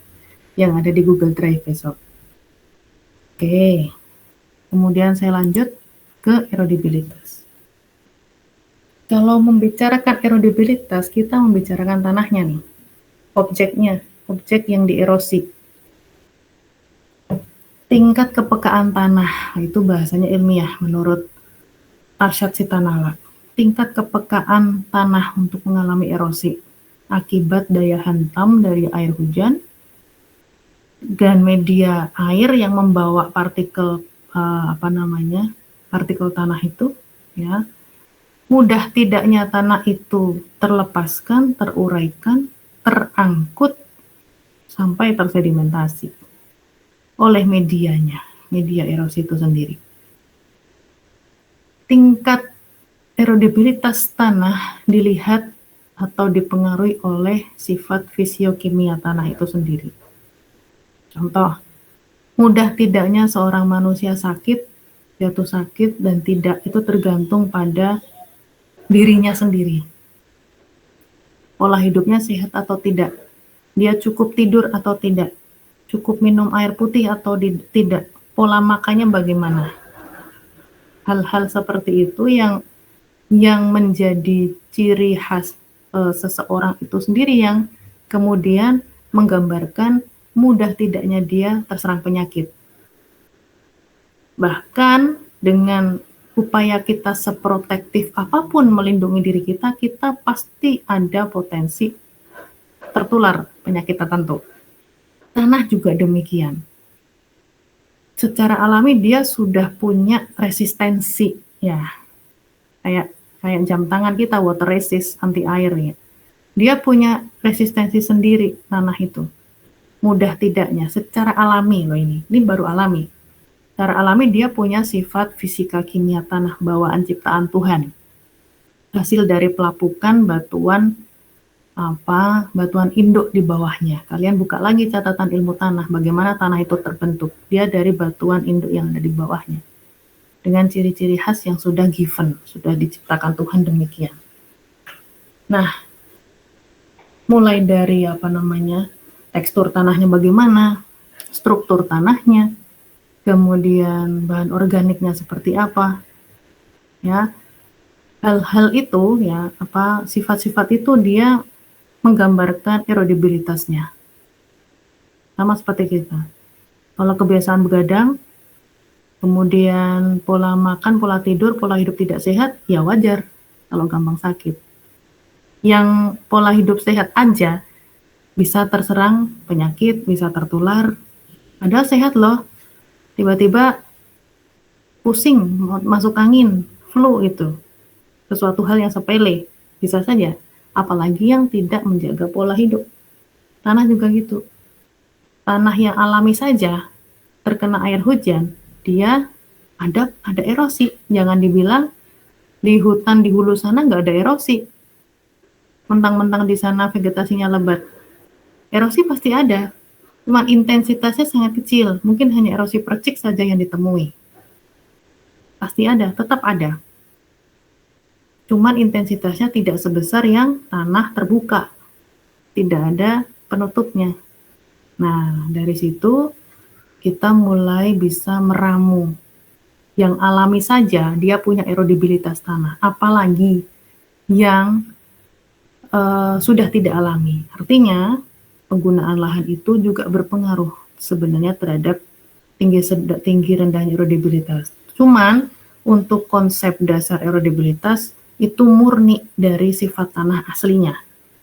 yang ada di Google Drive besok. Oke, kemudian saya lanjut ke erodibilitas. Kalau membicarakan erodibilitas, kita membicarakan tanahnya nih. Objeknya, objek yang dierosi. Tingkat kepekaan tanah, itu bahasanya ilmiah menurut Arsyad Sitanala. Tingkat kepekaan tanah untuk mengalami erosi akibat daya hantam dari air hujan dan media air yang membawa partikel partikel tanah itu ya. Mudah tidaknya tanah itu terlepaskan, teruraikan, terangkut sampai tersedimentasi oleh medianya, media erosi itu sendiri. Tingkat erodibilitas tanah dilihat atau dipengaruhi oleh sifat fisiokimia tanah itu sendiri. Contoh, mudah tidaknya seorang manusia sakit jatuh sakit dan tidak itu tergantung pada dirinya sendiri. Pola hidupnya sehat atau tidak, dia cukup tidur atau tidak, cukup minum air putih atau tidak, pola makannya bagaimana. Hal-hal seperti itu yang menjadi ciri khas seseorang itu sendiri yang kemudian menggambarkan mudah tidaknya dia terserang penyakit. Bahkan dengan upaya kita seprotektif apapun melindungi diri kita, kita pasti ada potensi tertular penyakit tertentu. Tanah juga demikian. Secara alami dia sudah punya resistensi, ya, kayak jam tangan kita water resist, anti air ya. Dia punya resistensi sendiri tanah itu. Mudah tidaknya secara alami loh ini baru alami. Secara alami dia punya sifat fisika kimia tanah bawaan ciptaan Tuhan. Hasil dari pelapukan batuan induk di bawahnya. Kalian buka lagi catatan ilmu tanah, bagaimana tanah itu terbentuk. Dia dari batuan induk yang ada di bawahnya. Dengan ciri-ciri khas yang sudah given, sudah diciptakan Tuhan demikian. Nah, mulai dari tekstur tanahnya bagaimana, struktur tanahnya, kemudian bahan organiknya seperti apa, ya, hal-hal itu ya, sifat-sifat itu dia menggambarkan erodibilitasnya. Sama seperti kita. Kalau kebiasaan begadang, kemudian pola makan, pola tidur, pola hidup tidak sehat, ya wajar kalau gampang sakit. Yang pola hidup sehat aja bisa terserang penyakit, bisa tertular. Padahal sehat loh, tiba-tiba pusing, masuk angin, flu itu. Sesuatu hal yang sepele, bisa saja. Apalagi yang tidak menjaga pola hidup. Tanah juga gitu. Tanah yang alami saja, terkena air hujan, dia ada erosi. Jangan dibilang di hutan di hulu sana nggak ada erosi. Mentang-mentang di sana vegetasinya lebat. Erosi pasti ada, cuma intensitasnya sangat kecil. Mungkin hanya erosi percik saja yang ditemui. Pasti ada, tetap ada. Cuman intensitasnya tidak sebesar yang tanah terbuka. Tidak ada penutupnya. Nah, dari situ kita mulai bisa meramu. Yang alami saja dia punya erodibilitas tanah. Apalagi yang sudah tidak alami. Artinya, penggunaan lahan itu juga berpengaruh sebenarnya terhadap tinggi rendahnya erodibilitas. Cuman untuk konsep dasar erodibilitas itu murni dari sifat tanah aslinya.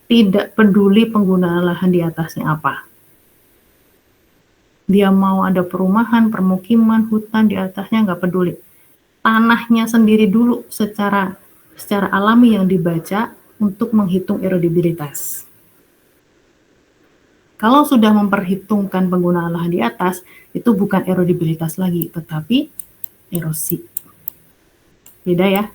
Tidak peduli penggunaan lahan di atasnya apa. Dia mau ada perumahan, permukiman, hutan di atasnya nggak peduli. Tanahnya sendiri dulu secara alami yang dibaca untuk menghitung erodibilitas. Kalau sudah memperhitungkan penggunaan lahan di atas, itu bukan erodibilitas lagi, tetapi erosi. Beda ya.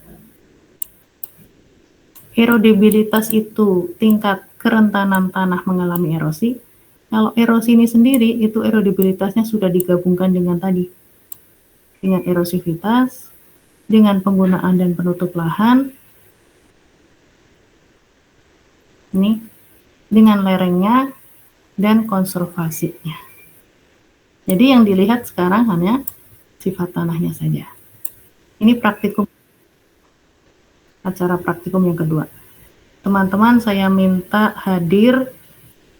Erodibilitas itu tingkat kerentanan tanah mengalami erosi. Kalau erosi ini sendiri, itu erodibilitasnya sudah digabungkan dengan tadi. Dengan erosivitas, dengan penggunaan dan penutup lahan, ini dengan lerengnya dan konservasinya. Jadi yang dilihat sekarang hanya sifat tanahnya saja. Ini praktikum, acara praktikum yang kedua. Teman-teman saya minta hadir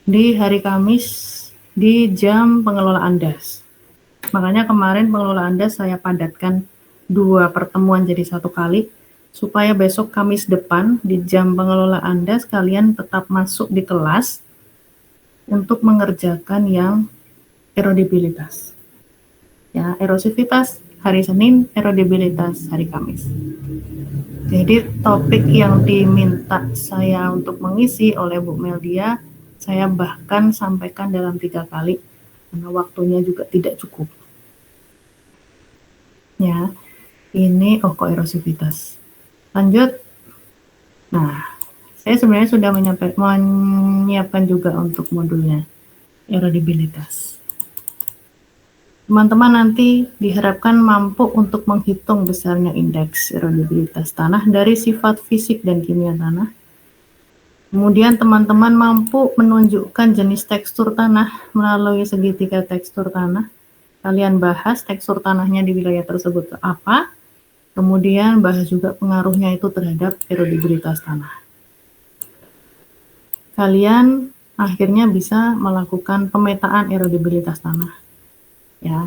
di hari Kamis di jam pengelolaan DAS. Makanya kemarin pengelolaan DAS saya padatkan 2 pertemuan jadi 1 kali, supaya besok Kamis depan di jam pengelolaan DAS kalian tetap masuk di kelas untuk mengerjakan yang erodibilitas. Ya, erosivitas hari Senin, erodibilitas hari Kamis. Jadi topik yang diminta saya untuk mengisi oleh Bu Meldia, saya bahkan sampaikan dalam 3 kali, karena waktunya juga tidak cukup. Ya, ini kok erosivitas. Lanjut. Nah, saya sebenarnya sudah menyiapkan juga untuk modulnya erodibilitas. Teman-teman nanti diharapkan mampu untuk menghitung besarnya indeks erodibilitas tanah dari sifat fisik dan kimia tanah. Kemudian teman-teman mampu menunjukkan jenis tekstur tanah melalui segitiga tekstur tanah. Kalian bahas tekstur tanahnya di wilayah tersebut apa, kemudian bahas juga pengaruhnya itu terhadap erodibilitas tanah. Kalian akhirnya bisa melakukan pemetaan erodibilitas tanah. Ya.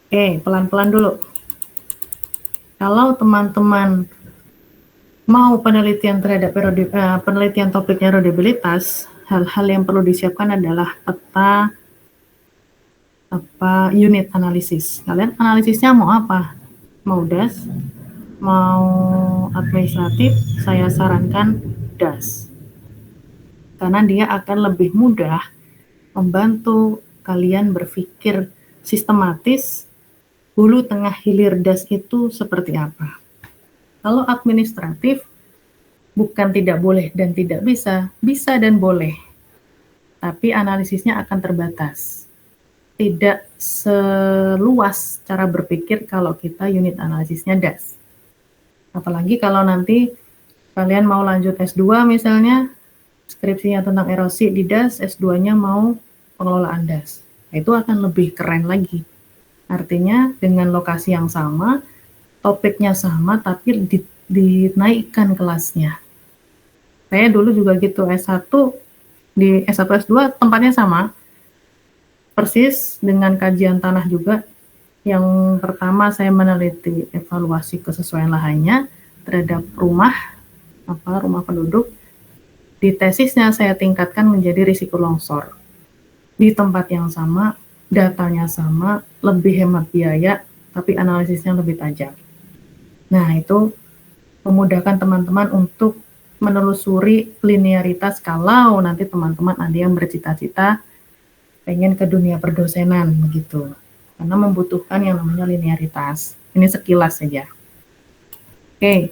Oke, pelan-pelan dulu. Kalau teman-teman mau penelitian terhadap penelitian topik erodibilitas, hal-hal yang perlu disiapkan adalah peta unit analisis. Kalian analisisnya mau apa? Mau DAS? Mau administratif? Saya sarankan DAS. Karena dia akan lebih mudah membantu kalian berpikir sistematis hulu tengah hilir DAS itu seperti apa. Kalau administratif, bukan tidak boleh dan tidak bisa, bisa dan boleh. Tapi analisisnya akan terbatas. Tidak seluas cara berpikir kalau kita unit analisisnya DAS. Apalagi kalau nanti kalian mau lanjut S2 misalnya, skripsinya tentang erosi di DAS, S2-nya mau pengelolaan DAS. Itu akan lebih keren lagi. Artinya dengan lokasi yang sama, topiknya sama, tapi dinaikkan kelasnya. Saya dulu juga gitu, S1, di S1, S2 tempatnya sama, persis dengan kajian tanah juga. Yang pertama saya meneliti evaluasi kesesuaian lahannya terhadap rumah penduduk. Di tesisnya saya tingkatkan menjadi risiko longsor. Di tempat yang sama, datanya sama, lebih hemat biaya, tapi analisisnya lebih tajam. Nah, itu memudahkan teman-teman untuk menelusuri linearitas kalau nanti teman-teman ada yang bercita-cita pengen ke dunia perdosenan begitu. Karena membutuhkan yang namanya linearitas. Ini sekilas saja. Oke,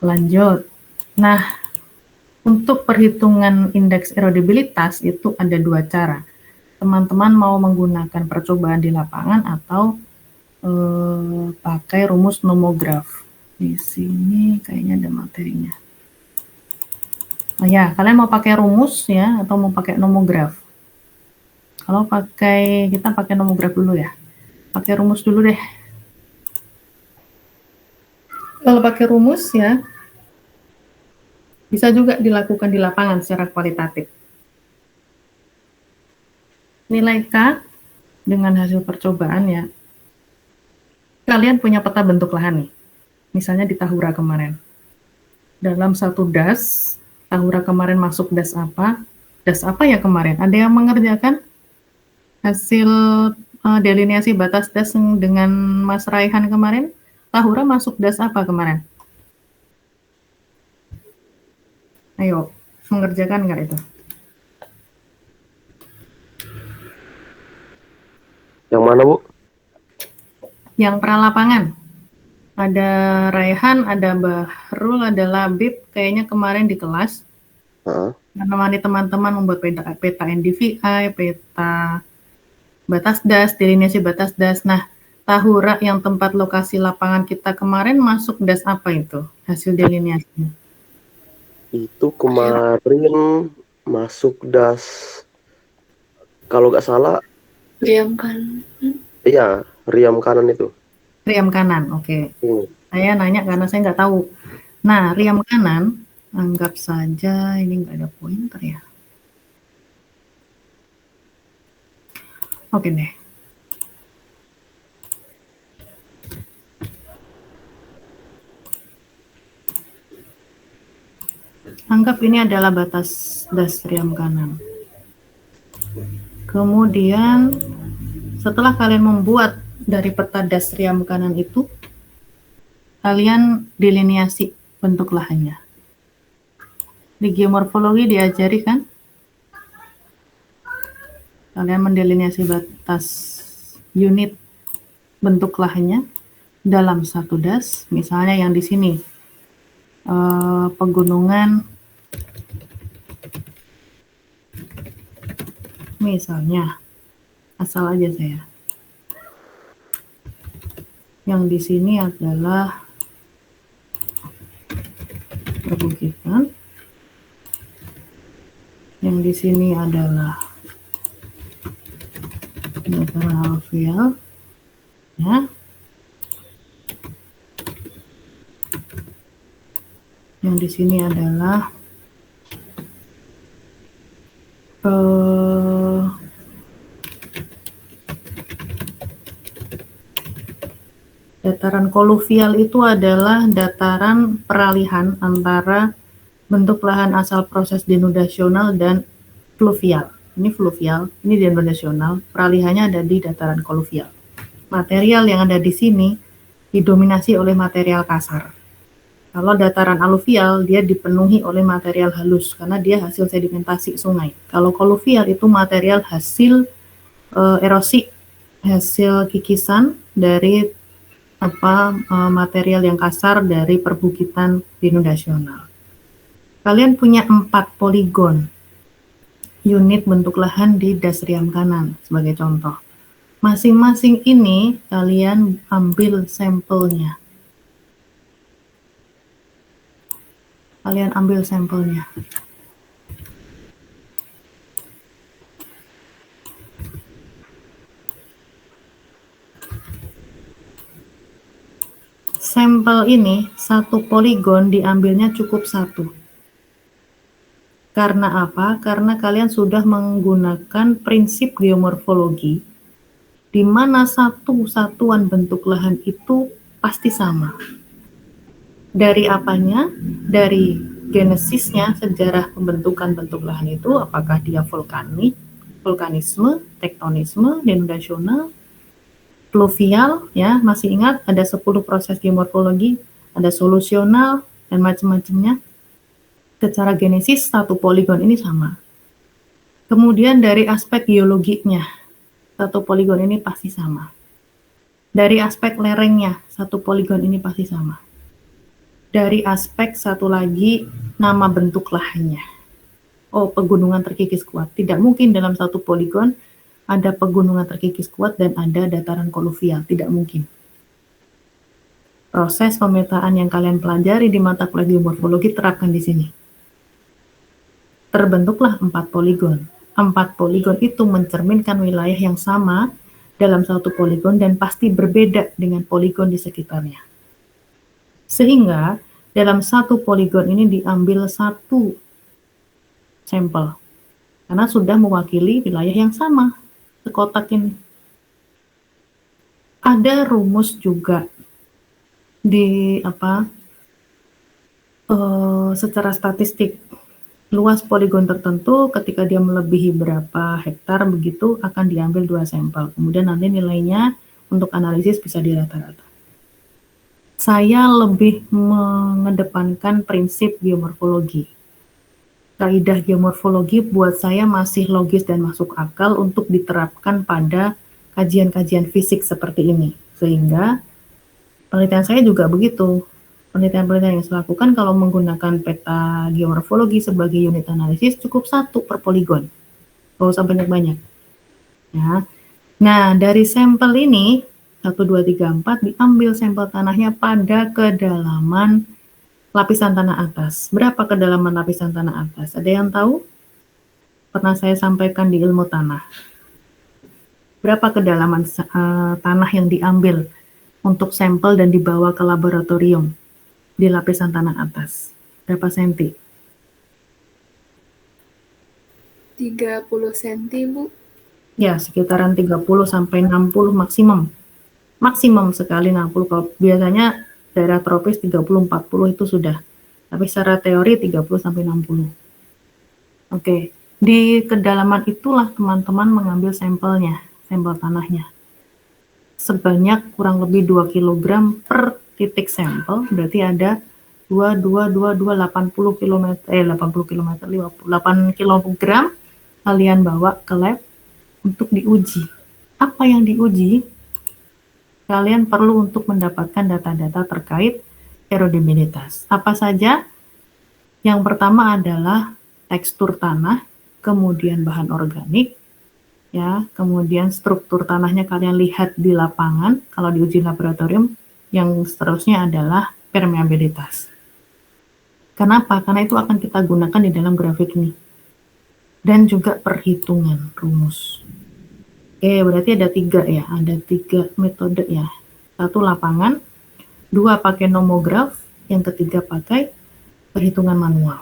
lanjut. Nah, untuk perhitungan indeks erodibilitas itu ada dua cara. Teman-teman mau menggunakan percobaan di lapangan atau pakai rumus nomograf. Di sini kayaknya ada materinya. Oh ya, kalian mau pakai rumus ya atau mau pakai nomograf? Kalau kita pakai nomograf dulu ya. Pakai rumus dulu deh. Kalau pakai rumus ya, bisa juga dilakukan di lapangan secara kualitatif. Nilai K dengan hasil percobaan ya, kalian punya peta bentuk lahan nih. Misalnya di Tahura kemarin. Dalam satu DAS, Tahura kemarin masuk DAS apa? DAS apa ya kemarin? Ada yang mengerjakan hasil delineasi batas DAS dengan Mas Raihan kemarin? Tahura masuk DAS apa kemarin? Ayo, mengerjakan nggak itu? Yang mana, Bu? Yang pralapangan. Ada Raihan, ada Bahrul, ada Labib, kayaknya kemarin di kelas. Menemani teman-teman membuat peta NDVI, peta batas DAS, delineasi batas DAS. Nah, Tahura yang tempat lokasi lapangan kita kemarin masuk DAS apa itu? Hasil delineasinya. Itu kemarin masuk DAS, kalau nggak salah, Riam kanan. iya, riam kanan itu. Riam kanan, oke. Saya nanya karena saya nggak tahu. Nah, riam kanan, anggap saja ini nggak ada pointer ya. Oke deh. Anggap ini adalah batas DAS riam kanan. Kemudian setelah kalian membuat dari peta DAS riam kanan itu, kalian delineasi bentuk lahannya. Di geomorfologi diajari kan? Kalian mendelineasi batas unit bentuk lahannya dalam satu DAS, misalnya yang di sini pegunungan, misalnya asal aja saya Yang di sini adalah perbukitan. Yang di sini adalah dataran aluvial. Ya. Yang di sini adalah dataran koluvial itu adalah dataran peralihan antara bentuk lahan asal proses denudasional dan fluvial. Ini fluvial, ini denudasional. Peralihannya ada di dataran koluvial. Material yang ada di sini didominasi oleh material kasar. Kalau dataran aluvial, dia dipenuhi oleh material halus karena dia hasil sedimentasi sungai. Kalau koluvial itu material hasil erosi, hasil kikisan dari material yang kasar dari perbukitan denudasional. Kalian punya 4 poligon unit bentuk lahan di dasriam kanan sebagai contoh. Masing-masing ini kalian ambil sampelnya. Kalian ambil sampelnya. Sampel ini, satu poligon diambilnya cukup 1. Karena apa? Karena kalian sudah menggunakan prinsip geomorfologi, di mana satu satuan bentuk lahan itu pasti sama. Dari apanya? Dari genesisnya, sejarah pembentukan bentuk lahan itu, apakah dia vulkanisme, tektonisme, denudasional, fluvial, ya, masih ingat ada 10 proses geomorfologi, ada solusional, dan macam-macamnya. Secara genesis, satu poligon ini sama. Kemudian dari aspek geologinya, satu poligon ini pasti sama. Dari aspek lerengnya, satu poligon ini pasti sama. Dari aspek satu lagi, nama bentuk lahannya. Oh, pegunungan terkikis kuat. Tidak mungkin dalam satu poligon ada pegunungan terkikis kuat dan ada dataran koluvial. Tidak mungkin. Proses pemetaan yang kalian pelajari di mata kuliah geomorfologi terapkan di sini. Terbentuklah 4 poligon. 4 poligon itu mencerminkan wilayah yang sama dalam satu poligon dan pasti berbeda dengan poligon di sekitarnya. Sehingga dalam satu poligon ini diambil 1 sampel. Karena sudah mewakili wilayah yang sama. Sekotak ini. Ada rumus juga di secara statistik. Luas poligon tertentu ketika dia melebihi berapa hektar begitu akan diambil 2 sampel. Kemudian nanti nilainya untuk analisis bisa dirata-rata. Saya lebih mengedepankan prinsip geomorfologi. Kaidah geomorfologi buat saya masih logis dan masuk akal untuk diterapkan pada kajian-kajian fisik seperti ini. Sehingga penelitian saya juga begitu. Penelitian-penelitian yang saya lakukan kalau menggunakan peta geomorfologi sebagai unit analisis cukup 1 per poligon. Nggak usah banyak-banyak. Ya. Nah, dari sampel ini, 1, 2, 3, 4, diambil sampel tanahnya pada kedalaman lapisan tanah atas. Berapa kedalaman lapisan tanah atas? Ada yang tahu? Pernah saya sampaikan di ilmu tanah. Berapa kedalaman tanah yang diambil untuk sampel dan dibawa ke laboratorium di lapisan tanah atas? Berapa senti? 30 cm, Bu. Ya, sekitaran 30 sampai 60 maksimum. Maksimum sekali 60. Kalau biasanya daerah tropis 30-40 itu sudah. Tapi secara teori 30 sampai 60. Oke, di kedalaman itulah teman-teman mengambil sampelnya, sampel tanahnya. Sebanyak kurang lebih 2 kg per titik sampel, berarti ada 80 km, 8 kg kalian bawa ke lab untuk diuji. Apa yang diuji? Kalian perlu untuk mendapatkan data-data terkait erodabilitas. Apa saja? Yang pertama adalah tekstur tanah, kemudian bahan organik, ya. Kemudian struktur tanahnya kalian lihat di lapangan. Kalau di uji laboratorium, yang seterusnya adalah permeabilitas. Kenapa? Karena itu akan kita gunakan di dalam grafik ini. Dan juga perhitungan rumus. Oke, berarti ada 3 ya. Ada 3 metode ya. 1 lapangan, 2 pakai nomograf, yang ketiga pakai perhitungan manual.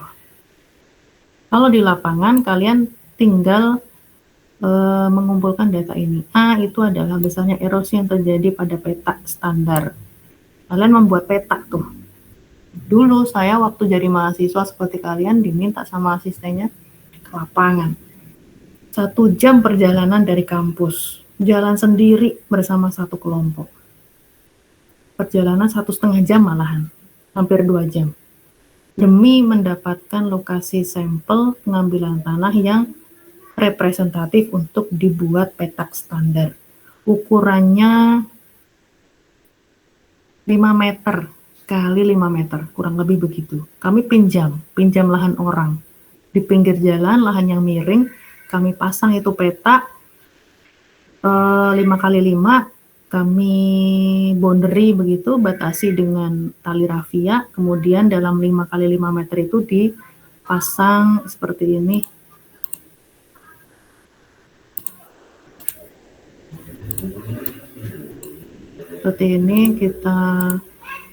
Kalau di lapangan, kalian tinggal mengumpulkan data ini. A itu adalah besarnya erosi yang terjadi pada peta standar. Kalian membuat peta tuh. Dulu saya waktu jadi mahasiswa seperti kalian diminta sama asistennya ke lapangan. 1 jam perjalanan dari kampus. Jalan sendiri bersama satu kelompok. Perjalanan 1,5 jam malahan. Hampir 2 jam. Demi mendapatkan lokasi sampel pengambilan tanah yang representatif untuk dibuat petak standar. Ukurannya 5 meter kali 5 meter, kurang lebih begitu. Kami pinjam lahan orang. Di pinggir jalan, lahan yang miring, kami pasang itu peta 5 kali 5, kami boundary begitu, batasi dengan tali rafia, kemudian dalam 5 kali 5 meter itu dipasang seperti ini. Seperti ini kita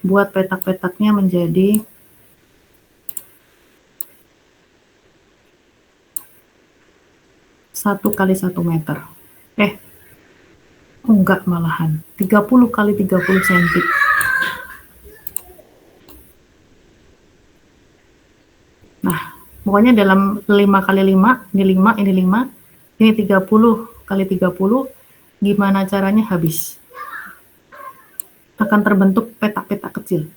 buat petak-petaknya menjadi 1 kali 1 meter. Enggak malahan. 30 kali 30 cm. Nah, pokoknya dalam 5 kali 5, ini 5, ini 5, ini 30 kali 30, gimana caranya habis. Akan terbentuk petak-petak kecil.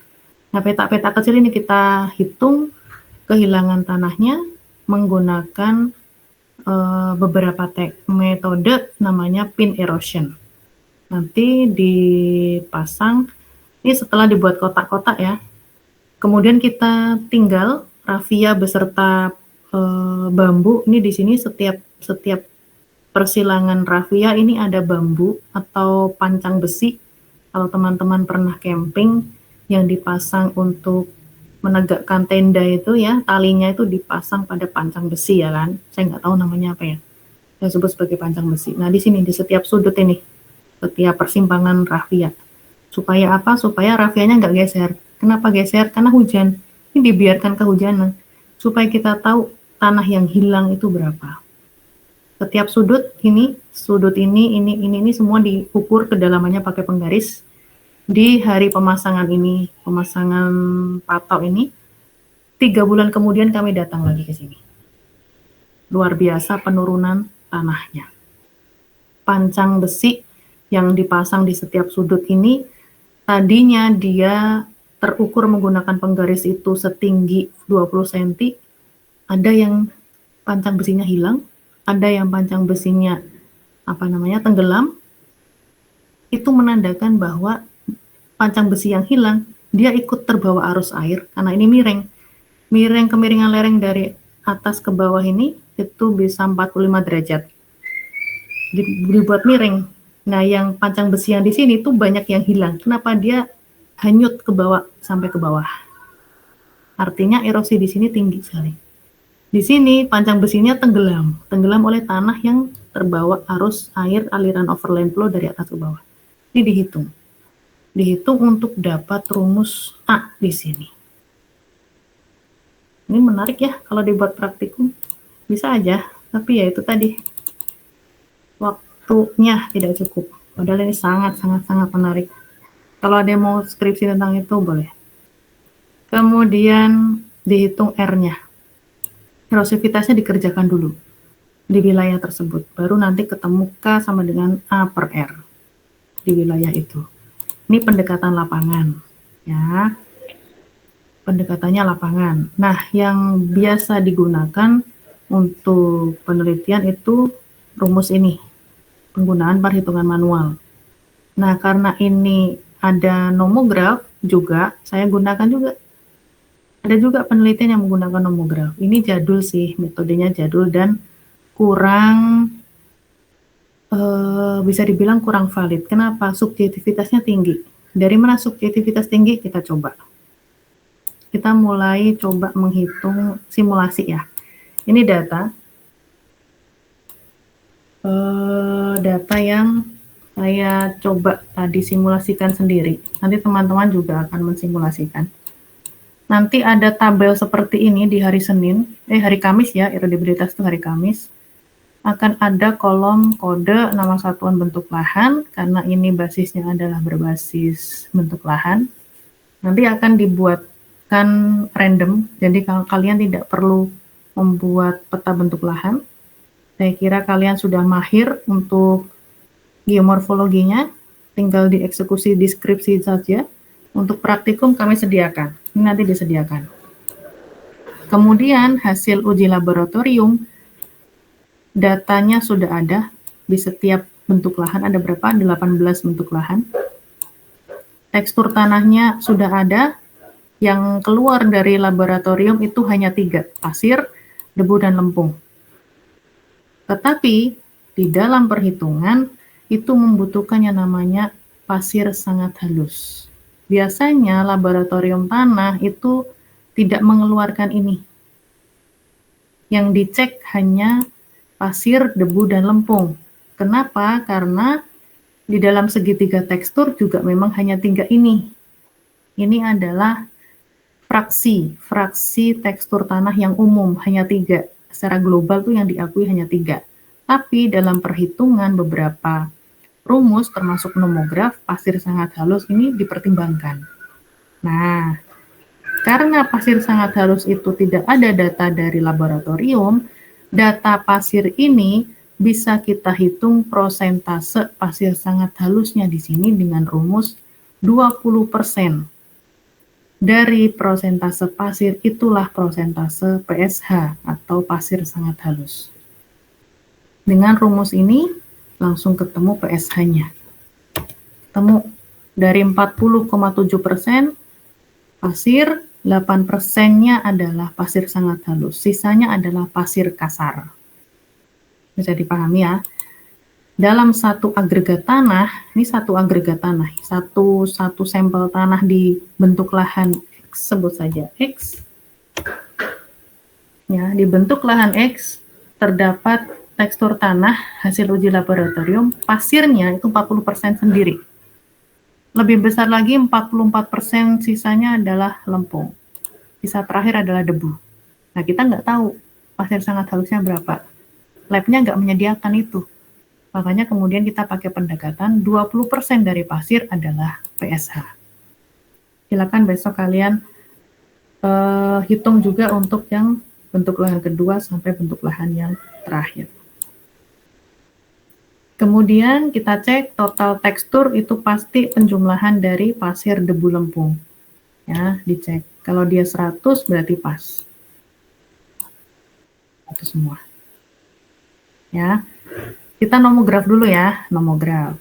Nah, petak-petak kecil ini kita hitung kehilangan tanahnya menggunakan beberapa metode namanya pin erosion. Nanti dipasang, ini setelah dibuat kotak-kotak ya. Kemudian kita tinggal rafia beserta bambu. Ini di sini setiap persilangan rafia ini ada bambu atau pancang besi. Kalau teman-teman pernah camping yang dipasang untuk menegakkan tenda itu ya, talinya itu dipasang pada pancang besi ya kan. Saya nggak tahu namanya apa ya. Saya sebut sebagai pancang besi. Nah, di sini di setiap sudut ini, setiap persimpangan rafia. Supaya apa? Supaya rafianya nggak geser. Kenapa geser? Karena hujan. Ini dibiarkan kehujanan. Supaya kita tahu tanah yang hilang itu berapa. Setiap sudut ini semua diukur kedalamannya pakai penggaris. Di hari pemasangan ini, pemasangan patok ini, 3 bulan kemudian kami datang lagi ke sini. Luar biasa penurunan tanahnya. Pancang besi yang dipasang di setiap sudut ini, tadinya dia terukur menggunakan penggaris itu setinggi 20 cm, ada yang pancang besinya hilang, ada yang pancang besinya tenggelam. Itu menandakan bahwa pancang besi yang hilang, dia ikut terbawa arus air, karena ini miring. Kemiringan lereng dari atas ke bawah ini, itu bisa 45 derajat. Dibuat miring. Nah, yang pancang besi yang di sini tuh banyak yang hilang. Kenapa? Dia hanyut ke bawah, sampai ke bawah. Artinya erosi di sini tinggi sekali. Di sini pancang besinya tenggelam oleh tanah yang terbawa arus air aliran overland flow dari atas ke bawah. Ini dihitung untuk dapat rumus A di sini. Ini menarik ya kalau dibuat praktikum, bisa aja, tapi ya itu tadi waktunya tidak cukup. Padahal ini sangat menarik. Kalau ada yang mau skripsi tentang itu boleh. Kemudian dihitung R-nya. Erosivitasnya dikerjakan dulu di wilayah tersebut, baru nanti ketemu K sama dengan A per R di wilayah itu. Ini pendekatan lapangan, ya. Pendekatannya lapangan. Nah, yang biasa digunakan untuk penelitian itu rumus ini, penggunaan perhitungan manual. Nah, karena ini ada nomograf juga, saya gunakan juga. Ada juga penelitian yang menggunakan nomograf. Ini jadul sih, metodenya jadul dan kurang bisa dibilang kurang valid. Kenapa? Subjektivitasnya tinggi. Dari mana subjektivitas tinggi? Kita coba. Kita mulai coba menghitung simulasi ya. Ini data yang saya coba tadi simulasikan sendiri. Nanti teman-teman juga akan mensimulasikan. Nanti ada tabel seperti ini di hari hari Kamis ya, erodibilitas itu hari Kamis. Akan ada kolom kode nama satuan bentuk lahan, karena ini basisnya adalah berbasis bentuk lahan. Nanti akan dibuatkan random, jadi kalian tidak perlu membuat peta bentuk lahan. Saya kira kalian sudah mahir untuk geomorfologinya, tinggal dieksekusi deskripsi saja. Untuk praktikum kami sediakan, ini nanti disediakan. Kemudian hasil uji laboratorium, datanya sudah ada, di setiap bentuk lahan ada berapa? 18 bentuk lahan. Tekstur tanahnya sudah ada, yang keluar dari laboratorium itu hanya 3, pasir, debu, dan lempung. Tetapi di dalam perhitungan itu membutuhkan yang namanya pasir sangat halus. Biasanya laboratorium tanah itu tidak mengeluarkan ini. Yang dicek hanya pasir, debu, dan lempung. Kenapa? Karena di dalam segitiga tekstur juga memang hanya 3 ini. Ini adalah fraksi tekstur tanah yang umum, hanya 3. Secara global tuh yang diakui hanya 3. Tapi dalam perhitungan beberapa rumus termasuk nomograf, pasir sangat halus ini dipertimbangkan. Nah, karena pasir sangat halus itu tidak ada data dari laboratorium, data pasir ini bisa kita hitung prosentase pasir sangat halusnya di sini dengan rumus 20%. Dari prosentase pasir itulah prosentase PSH atau pasir sangat halus. Dengan rumus ini langsung ketemu PSH-nya. Ketemu dari 40,7% pasir, 8%-nya adalah pasir sangat halus. Sisanya adalah pasir kasar. Bisa dipahami ya. Dalam satu agregat tanah, ini satu agregat tanah, satu sampel tanah di bentuk lahan X, sebut saja X. Ya, di bentuk lahan X terdapat tekstur tanah hasil uji laboratorium, pasirnya itu 40% sendiri. Lebih besar lagi 44% sisanya adalah lempung. Sisa terakhir adalah debu. Nah, kita nggak tahu pasir sangat halusnya berapa. Lab-nya nggak menyediakan itu. Makanya kemudian kita pakai pendekatan 20% dari pasir adalah PSH. Silakan besok kalian hitung juga untuk yang bentuk lahan kedua sampai bentuk lahan yang terakhir. Kemudian kita cek total tekstur itu pasti penjumlahan dari pasir, debu, lempung. Ya, dicek. Kalau dia 100 berarti pas. Itu semua. Ya. Kita nomograf dulu ya, nomograf.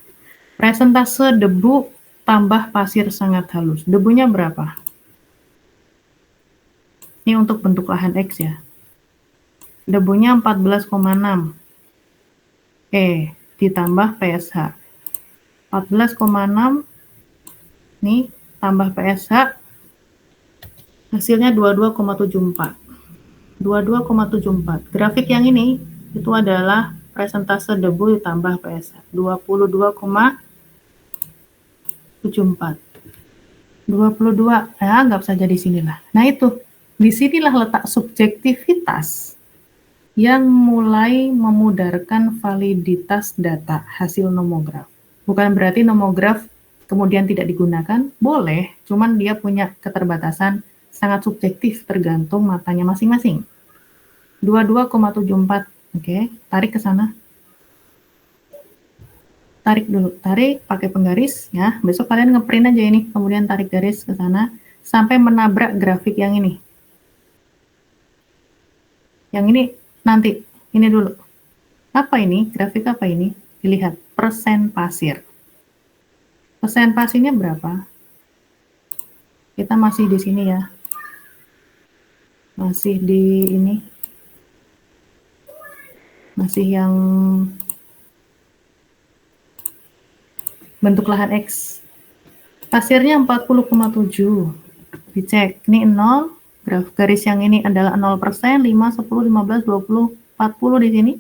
Presentase debu tambah pasir sangat halus. Debunya berapa? Ini untuk bentuk lahan X ya. Debunya 14,6. Ditambah PSH. 14,6. Nih, tambah PSH. Hasilnya 22,74. 22,74. Grafik yang ini, itu adalah presentase debu ditambah PSH 22,74. 22, ya anggap saja di sinilah. Nah itu, disinilah letak subjektivitas yang mulai memudarkan validitas data hasil nomograf. Bukan berarti nomograf kemudian tidak digunakan, boleh, cuman dia punya keterbatasan sangat subjektif tergantung matanya masing-masing. 22,74. Oke, tarik ke sana. Tarik dulu, tarik pakai penggaris ya. Besok kalian ngeprint aja ini, kemudian tarik garis ke sana sampai menabrak grafik yang ini. Yang ini nanti, ini dulu. Apa ini? Grafik apa ini? Dilihat, persen pasir. Persen pasirnya berapa? Kita masih di sini ya. Masih di ini. Masih yang bentuk lahan X. Pasirnya 40,7. Dicek, ini 0, garis yang ini adalah 0%, 5, 10, 15, 20, 40 di sini.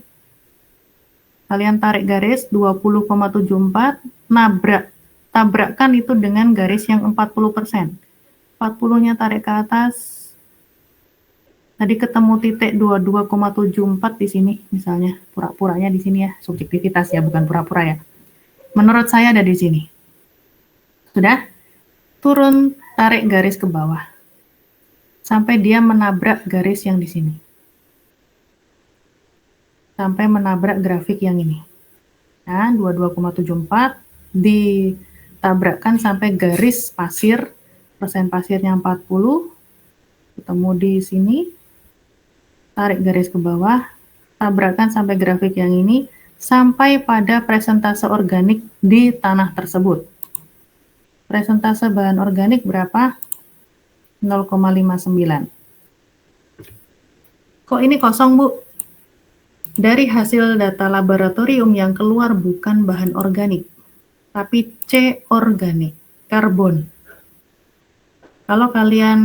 Kalian tarik garis 20,74, tabrakkan itu dengan garis yang 40%. 40-nya tarik ke atas. Tadi ketemu titik 22,74 di sini misalnya, pura-puranya di sini ya, subjektivitas ya, bukan pura-pura ya. Menurut saya ada di sini. Sudah? Turun, tarik garis ke bawah. Sampai dia menabrak garis yang di sini. Sampai menabrak grafik yang ini. Nah, 22,74 ditabrakkan sampai garis pasir, persen pasirnya 40, ketemu di sini, tarik garis ke bawah, tabrakkan sampai grafik yang ini, sampai pada presentase organik di tanah tersebut. Presentase bahan organik berapa? 0,59. Kok ini kosong, Bu? Dari hasil data laboratorium yang keluar bukan bahan organik, tapi C organik, karbon. Kalau kalian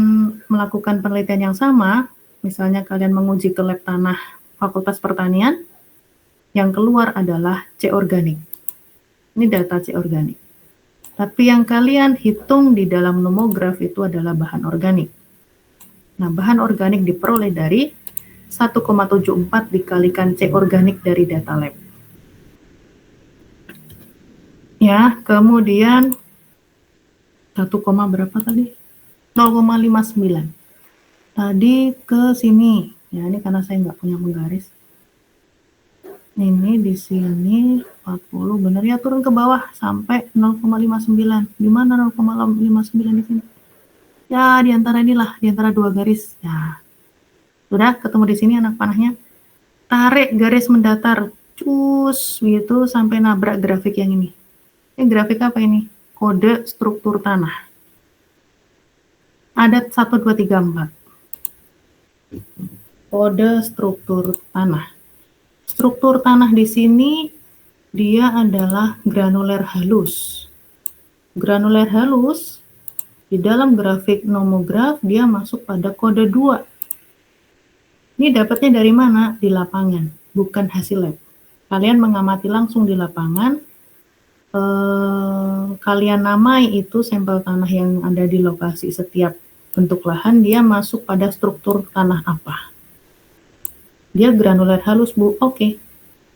melakukan penelitian yang sama, misalnya kalian menguji ke lab tanah Fakultas Pertanian, yang keluar adalah C organik. Ini data C organik. Tapi yang kalian hitung di dalam nomograf itu adalah bahan organik. Nah, bahan organik diperoleh dari 1,74 dikalikan C organik dari data lab. Ya, kemudian 1, berapa tadi? 0,59. Tadi ke sini. Ya, ini karena saya nggak punya penggaris. Ini di sini 40, benar ya, turun ke bawah sampai 0,59. Di mana 0,59 di sini? Ya, di antara inilah, di antara dua garis. Ya. Sudah ketemu di sini anak panahnya. Tarik garis mendatar, cus gitu sampai nabrak grafik yang ini. Ini grafik apa ini? Kode struktur tanah. Ada 1, 2, 3, 4. Kode struktur tanah. Struktur tanah di sini dia adalah granuler halus. Granuler halus di dalam grafik nomograf dia masuk pada kode 2. Ini dapatnya dari mana? Di lapangan, bukan hasil lab. Kalian mengamati langsung di lapangan, kalian namai itu sampel tanah yang ada di lokasi setiap bentuk lahan, dia masuk pada struktur tanah apa. Dia granuler halus, Bu. Oke.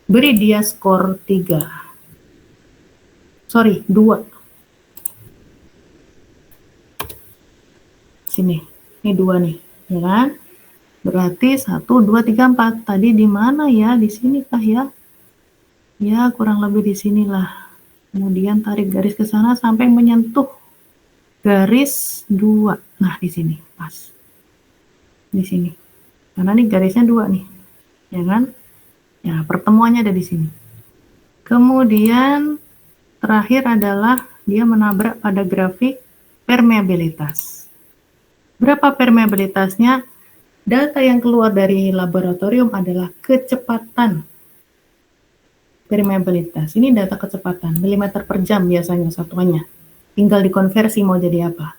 Beri dia skor 3. Sorry, 2. Sini. Ini 2 nih, ya kan? Berarti 1, 2, 3, 4. Tadi di mana ya? Di sini kah ya? Ya, kurang lebih di sinilah. Kemudian tarik garis ke sana sampai menyentuh garis 2. Nah, di sini pas. Di sini. Karena ini garisnya 2 nih. Ya kan? Ya, pertemuannya ada di sini. Kemudian terakhir adalah dia menabrak pada grafik permeabilitas. Berapa permeabilitasnya? Data yang keluar dari laboratorium adalah kecepatan permeabilitas. Ini data kecepatan, milimeter per jam biasanya satuannya. Tinggal dikonversi mau jadi apa.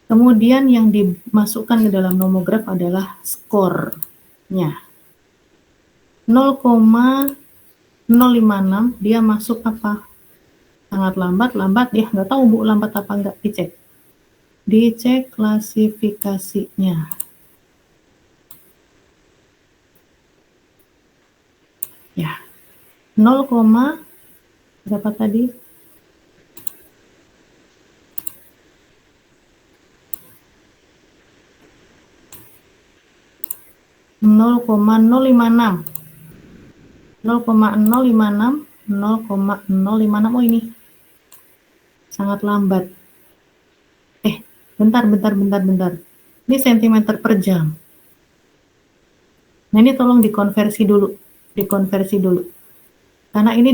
Kemudian yang dimasukkan ke dalam nomograf adalah skornya. 0,056 dia masuk apa? Sangat lambat ya, nggak tahu Bu lambat apa enggak, dicek klasifikasinya. Ya, 0, berapa tadi? 0,056. 0,056, 0,056. Oh ini sangat lambat. Bentar. Ini sentimeter per jam. Nah ini tolong dikonversi dulu. Karena ini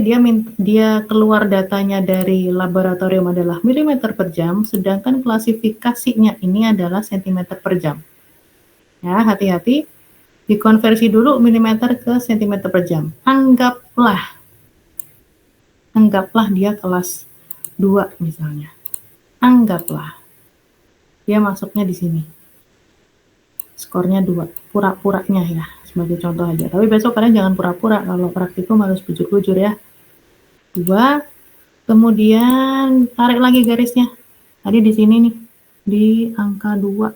dia keluar datanya dari laboratorium adalah milimeter per jam, sedangkan klasifikasinya ini adalah sentimeter per jam. Ya, hati-hati. Dikonversi dulu milimeter ke sentimeter per jam. Anggaplah Anggaplah dia kelas 2 misalnya. Anggaplah dia masuknya di sini. Skornya 2, pura-puranya ya, sebagai contoh aja. Tapi besok kalian jangan pura-pura, kalau praktikum harus bujur-bujur ya. 2, kemudian tarik lagi garisnya. Tadi di sini nih, di angka 2.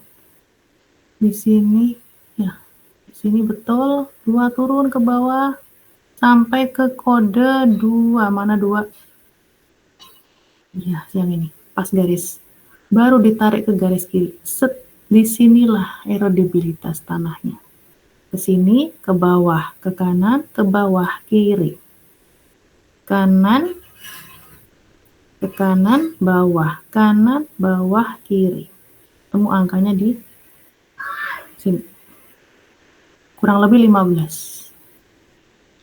Di sini, ya, di sini betul, 2 turun ke bawah, sampai ke kode 2, mana 2? Iya, yang ini, pas garis. Baru ditarik ke garis kiri. Set, disinilah erodibilitas tanahnya. Ke sini, ke bawah, ke kanan, ke bawah, kiri. Kanan, ke kanan, bawah, kiri. Temu angkanya di sini. Kurang lebih 15.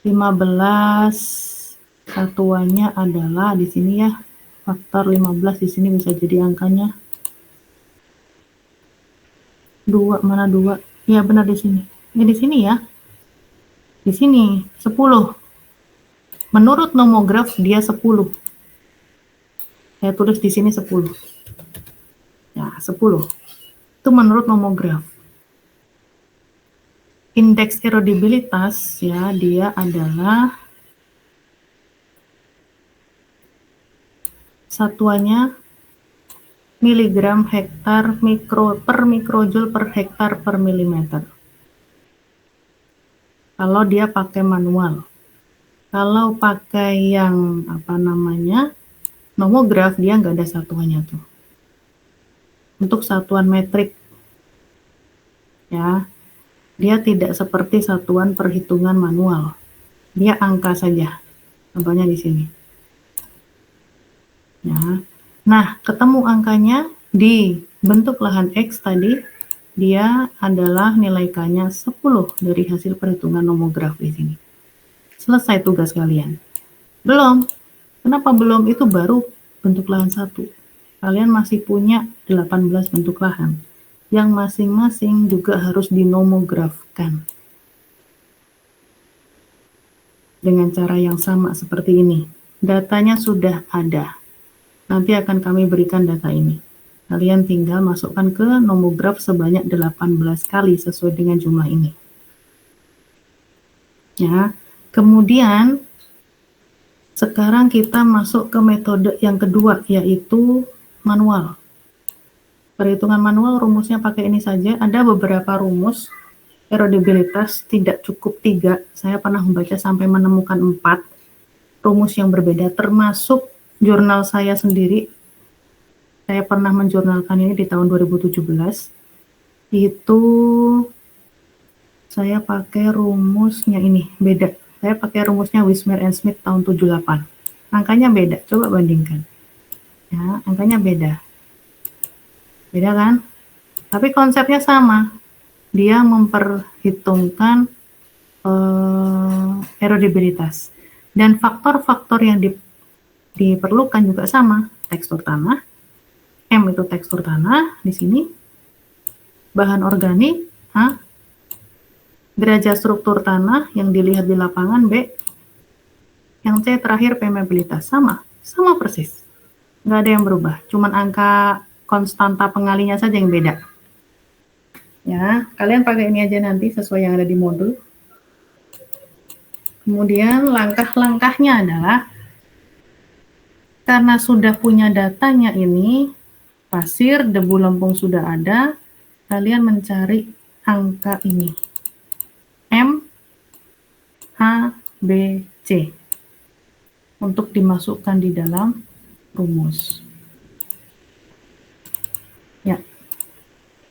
15 satuannya adalah di sini ya. Faktor 15 di sini bisa jadi angkanya 2, mana 2? Ya benar di sini. Ini di sini ya. Di sini 10. Menurut nomograf dia 10. Saya tulis di sini 10. Ya, 10. Itu menurut nomograf. Indeks erodibilitas ya, dia adalah satuannya miligram hektar per mikrojoule per hektar per milimeter. Kalau dia pakai manual. Kalau pakai yang nomograf, dia nggak ada satuannya tuh. Untuk satuan metrik ya, dia tidak seperti satuan perhitungan manual. Dia angka saja. Contohnya di sini. Ya. Nah, ketemu angkanya di bentuk lahan X tadi, dia adalah nilai K-nya 10 dari hasil perhitungan nomograf di sini. Selesai tugas kalian. Belum. Kenapa belum? Itu baru bentuk lahan 1. Kalian masih punya 18 bentuk lahan, yang masing-masing juga harus dinomografkan. Dengan cara yang sama seperti ini. Datanya sudah ada. Nanti akan kami berikan data ini. Kalian tinggal masukkan ke nomograf sebanyak 18 kali sesuai dengan jumlah ini. Ya. Kemudian sekarang kita masuk ke metode yang kedua, yaitu manual. Perhitungan manual rumusnya pakai ini saja. Ada beberapa rumus erodibilitas, tidak cukup 3. Saya pernah membaca sampai menemukan 4 rumus yang berbeda, termasuk jurnal saya sendiri. Saya pernah menjurnalkan ini di tahun 2017. Itu saya pakai rumusnya ini, beda. Saya pakai rumusnya Wismer and Smith tahun 78. Angkanya beda, coba bandingkan. Ya, angkanya beda. Beda kan? Tapi konsepnya sama. Dia memperhitungkan erodibilitas. Dan faktor-faktor yang diperlukan juga sama. Tekstur tanah, M itu tekstur tanah di sini, bahan organik, H, derajat struktur tanah yang dilihat di lapangan, B, yang C terakhir permeabilitas, sama persis, nggak ada yang berubah, cuman angka konstanta pengalinya saja yang beda. Ya, kalian pakai ini aja nanti sesuai yang ada di modul. Kemudian langkah-langkahnya adalah, karena sudah punya datanya ini, pasir, debu lempung sudah ada, kalian mencari angka ini. M, H, B, C. Untuk dimasukkan di dalam rumus. Ya.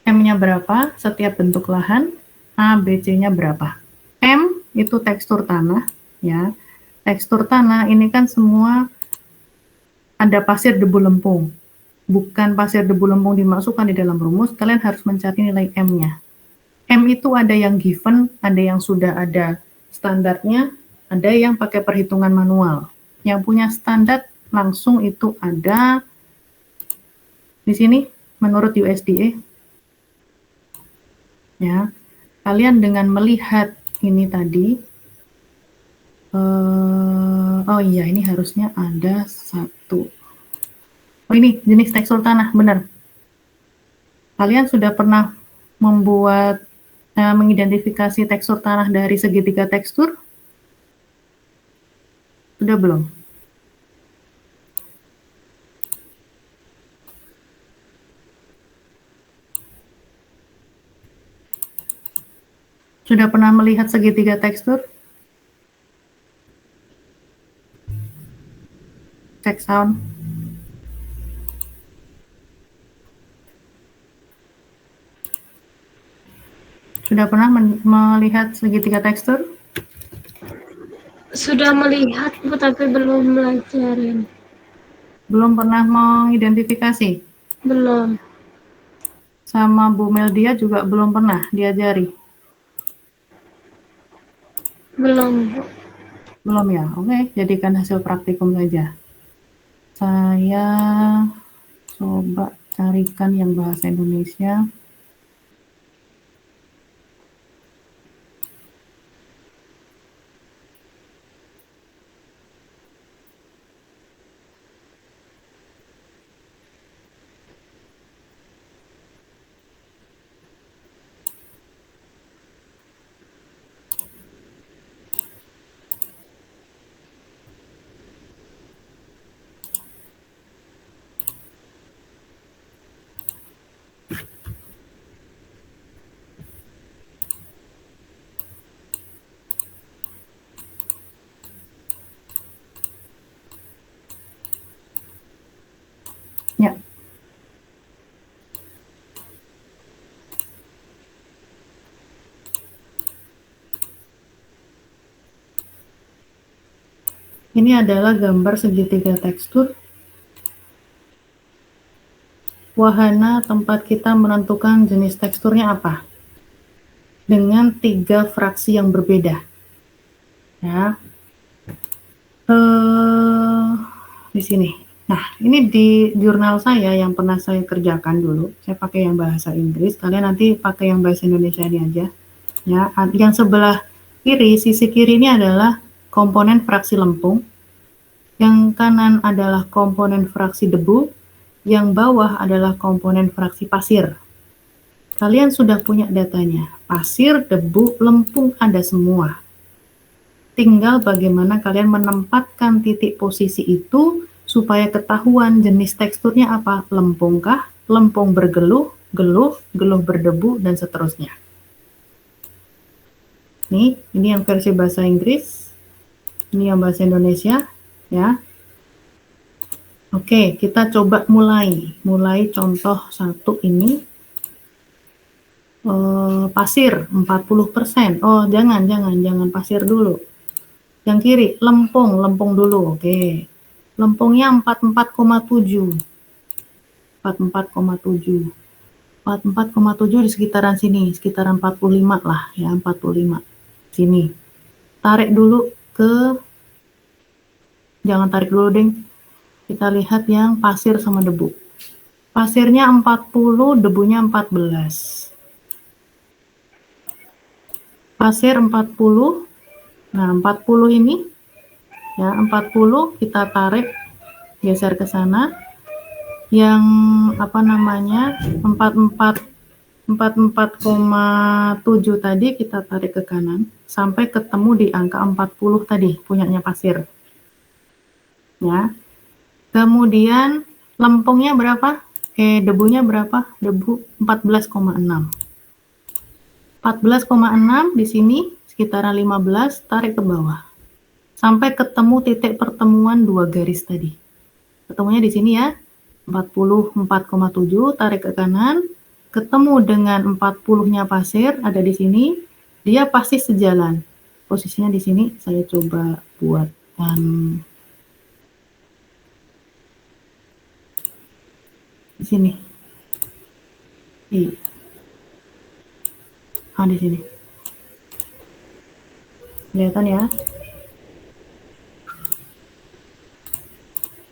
M-nya berapa? Setiap bentuk lahan. A, B, C-nya berapa? M itu tekstur tanah. Ya. Tekstur tanah ini kan semua ada pasir debu lempung. Bukan pasir debu lempung dimasukkan di dalam rumus, kalian harus mencari nilai M-nya. M itu ada yang given, ada yang sudah ada standarnya, ada yang pakai perhitungan manual. Yang punya standar langsung itu ada di sini menurut USDA. Ya. Kalian dengan melihat ini tadi, Oh iya, ini harusnya ada satu. Oh ini jenis tekstur tanah, benar. Kalian sudah pernah membuat mengidentifikasi tekstur tanah dari segitiga tekstur? Sudah belum? Sudah pernah melihat segitiga tekstur? Cek sound. Sudah pernah melihat segitiga tekstur? Sudah melihat Bu, tapi belum belajarin. Belum pernah mengidentifikasi? Belum. Sama Bu Meldia juga belum pernah diajari? Belum Bu. Belum ya? Oke, jadikan hasil praktikum saja. Saya coba carikan yang bahasa Indonesia. Ya. Ini adalah gambar segitiga tekstur. Wahana tempat kita menentukan jenis teksturnya apa. Dengan 3 fraksi yang berbeda. Ya. Di sini. Nah, ini di jurnal saya yang pernah saya kerjakan dulu. Saya pakai yang bahasa Inggris. Kalian nanti pakai yang bahasa Indonesia ini aja. Ya, yang sebelah kiri, sisi kiri ini adalah komponen fraksi lempung. Yang kanan adalah komponen fraksi debu. Yang bawah adalah komponen fraksi pasir. Kalian sudah punya datanya. Pasir, debu, lempung ada semua. Tinggal bagaimana kalian menempatkan titik posisi itu supaya ketahuan jenis teksturnya apa. Lempungkah, lempung bergeluh, geluh, geluh berdebu, dan seterusnya. Nih, ini yang versi bahasa Inggris. Ini yang bahasa Indonesia. Ya. Oke, kita coba mulai. Mulai contoh 1 ini. Pasir 40%. Oh, jangan pasir dulu. Yang kiri, lempung dulu. Oke. Lempungnya 44,7. 44,7. 44,7 di sekitaran sini, sekitaran 45 lah ya, 45. Sini. Tarik dulu ke, jangan tarik dulu, Deng. Kita lihat yang pasir sama debu. Pasirnya 40, debunya 14. Pasir 40. Nah, 40 ini ya, 40 kita tarik geser ke sana. Yang apa namanya? 44,7 tadi kita tarik ke kanan sampai ketemu di angka 40 tadi punyanya pasir. Ya. Kemudian lempungnya berapa? Debunya berapa? Debu 14,6. 14,6 di sini sekitaran 15, tarik ke bawah. Sampai ketemu titik pertemuan 2 garis tadi. Ketemunya di sini ya. 44,7, tarik ke kanan. Ketemu dengan 40-nya pasir ada di sini. Dia pasti sejalan. Posisinya di sini saya coba buatkan di sini. Iya. Di sini. Kelihatan ya?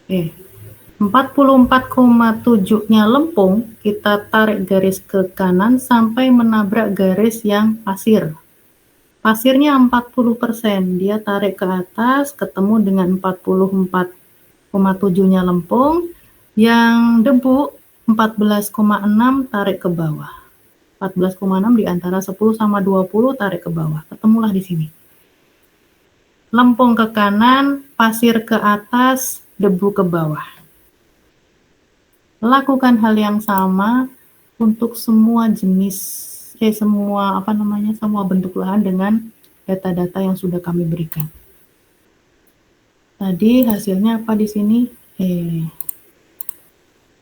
Oke. 44,7-nya lempung, kita tarik garis ke kanan sampai menabrak garis yang pasir. Pasirnya 40%, dia tarik ke atas, ketemu dengan 44,7-nya lempung, yang debu 14,6 tarik ke bawah. 14,6 di antara 10 sama 20 tarik ke bawah, ketemulah di sini. Lempung ke kanan, pasir ke atas, debu ke bawah. Lakukan hal yang sama untuk semua jenis semua bentuk lahan dengan data-data yang sudah kami berikan. Tadi hasilnya apa di sini?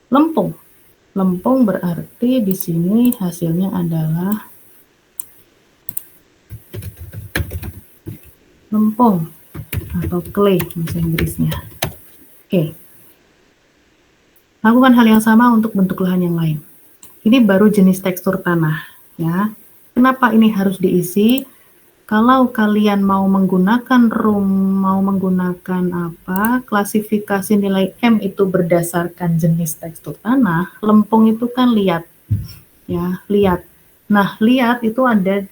Lempung. Lempung berarti di sini hasilnya adalah lempung atau clay bahasa Inggrisnya. Oke. Lakukan hal yang sama untuk bentuk lahan yang lain. Ini baru jenis tekstur tanah. Ya, kenapa ini harus diisi? Kalau kalian mau menggunakan klasifikasi nilai M itu berdasarkan jenis tekstur tanah, lempung itu kan liat, ya, liat. Nah, liat itu ada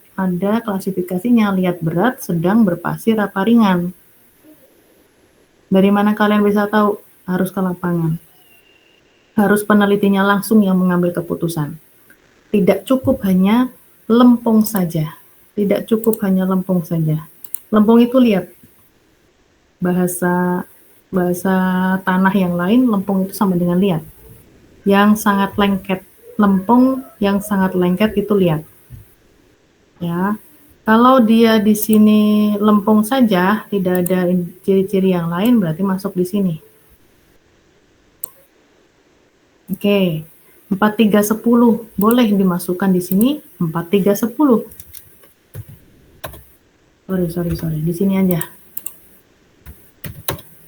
klasifikasinya, liat berat, sedang, berpasir, apa ringan. Dari mana kalian bisa tahu? Harus ke lapangan. Harus penelitinya langsung yang mengambil keputusan. Tidak cukup hanya lempung saja. Tidak cukup hanya lempung saja. Lempung itu lihat. Bahasa tanah yang lain, lempung itu sama dengan lihat. Yang sangat lengket. Lempung yang sangat lengket itu lihat. Ya. Kalau dia di sini lempung saja, tidak ada ciri-ciri yang lain, berarti masuk di sini. Oke. 4310 boleh dimasukkan di sini 4310. Sorry, di sini aja.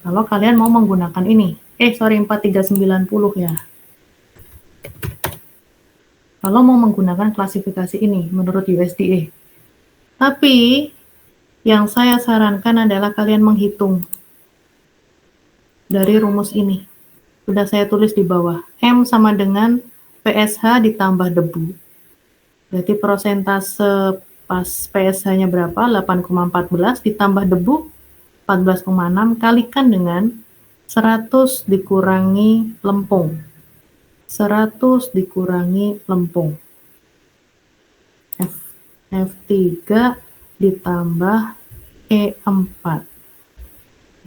Kalau kalian mau menggunakan ini, 4390 ya. Kalau mau menggunakan klasifikasi ini menurut USDA. Tapi yang saya sarankan adalah kalian menghitung dari rumus ini. Sudah saya tulis di bawah. M sama dengan PSH ditambah debu. Berarti persentase pas PSH-nya berapa? 8,14 ditambah debu 14,6 kalikan dengan 100 dikurangi lempung. 100 dikurangi lempung. F3 ditambah E4.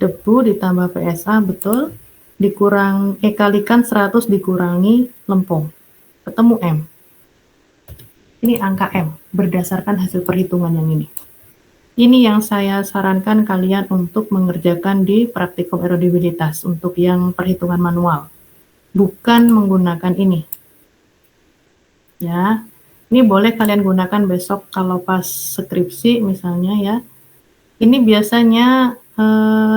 Debu ditambah PSA, betul. Kalikan 100 dikurangi lempung. Ketemu M. Ini angka M, berdasarkan hasil perhitungan yang ini. Ini yang saya sarankan kalian untuk mengerjakan di praktikum erodibilitas, untuk yang perhitungan manual. Bukan menggunakan ini. Ya, ini boleh kalian gunakan besok kalau pas skripsi misalnya ya. Ini biasanya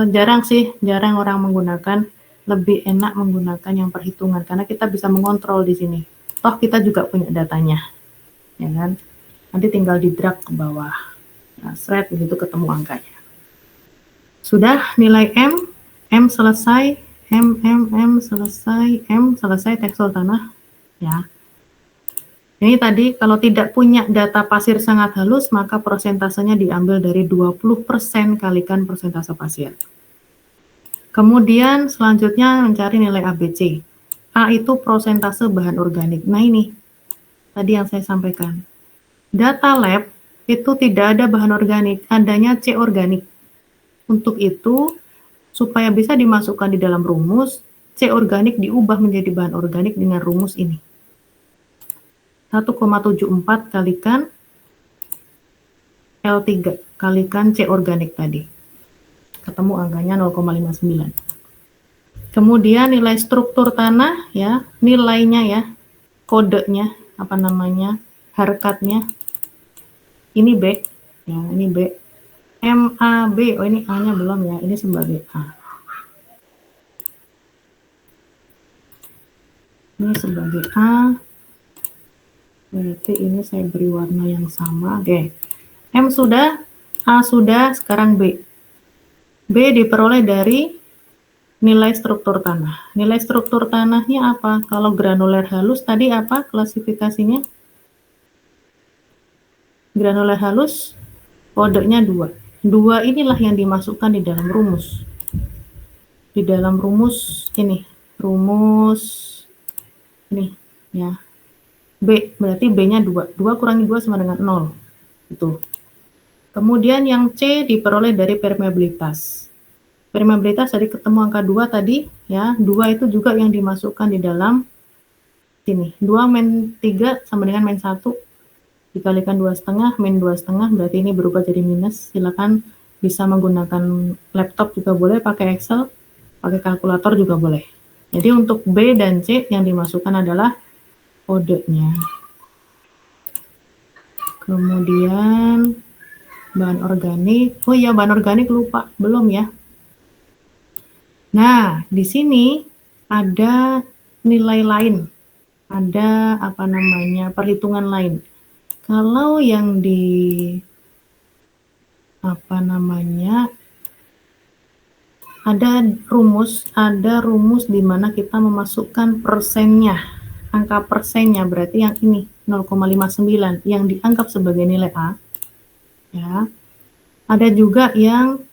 jarang orang menggunakan. Lebih enak menggunakan yang perhitungan karena kita bisa mengontrol di sini. Toh kita juga punya datanya, ya kan? Nanti tinggal di drag ke bawah. Nah, shred begitu ketemu angkanya. Sudah nilai M selesai, M selesai tekstur tanah, ya. Ini tadi kalau tidak punya data pasir sangat halus maka persentasenya diambil dari 20% kalikan persentase pasir. Kemudian selanjutnya mencari nilai ABC. A itu prosentase bahan organik. Nah ini, tadi yang saya sampaikan. Data lab itu tidak ada bahan organik, adanya C organik. Untuk itu, supaya bisa dimasukkan di dalam rumus, C organik diubah menjadi bahan organik dengan rumus ini. 1,74 kalikan L3 kalikan C organik tadi. Ketemu angkanya 0,59. Kemudian nilai struktur tanah ya, nilainya ya, kodenya apa namanya, harkatnya. Ini B, ya ini B. MAB, oh ini A-nya belum ya, ini sebagai A. Ini sebagai A. Berarti ini saya beri warna yang sama. Oke. M sudah, A sudah, sekarang B. B diperoleh dari nilai struktur tanah. Nilai struktur tanahnya apa? Kalau granuler halus tadi apa klasifikasinya? Granuler halus kodenya 2. 2 inilah yang dimasukkan di dalam rumus. Di dalam rumus ini, rumus ini ya. B, berarti B-nya 2. 2 kurangi 2 sama dengan 0. Itu. Kemudian yang C diperoleh dari permeabilitas. Permeabilitas tadi ketemu angka 2 tadi, ya. 2 itu juga yang dimasukkan di dalam sini. 2 min 3 sama dengan min 1. Dikalikan 2,5, min 2,5, berarti ini berubah jadi minus. Silakan bisa menggunakan laptop juga boleh, pakai Excel, pakai kalkulator juga boleh. Jadi untuk B dan C yang dimasukkan adalah kodenya. Kemudian bahan organik. Oh iya, bahan organik lupa, belum ya. Nah, di sini ada nilai lain. Ada perhitungan lain. Kalau yang di ada rumus di mana kita memasukkan persennya, angka persennya, berarti yang ini 0,59 yang dianggap sebagai nilai A, ya. Ada juga yang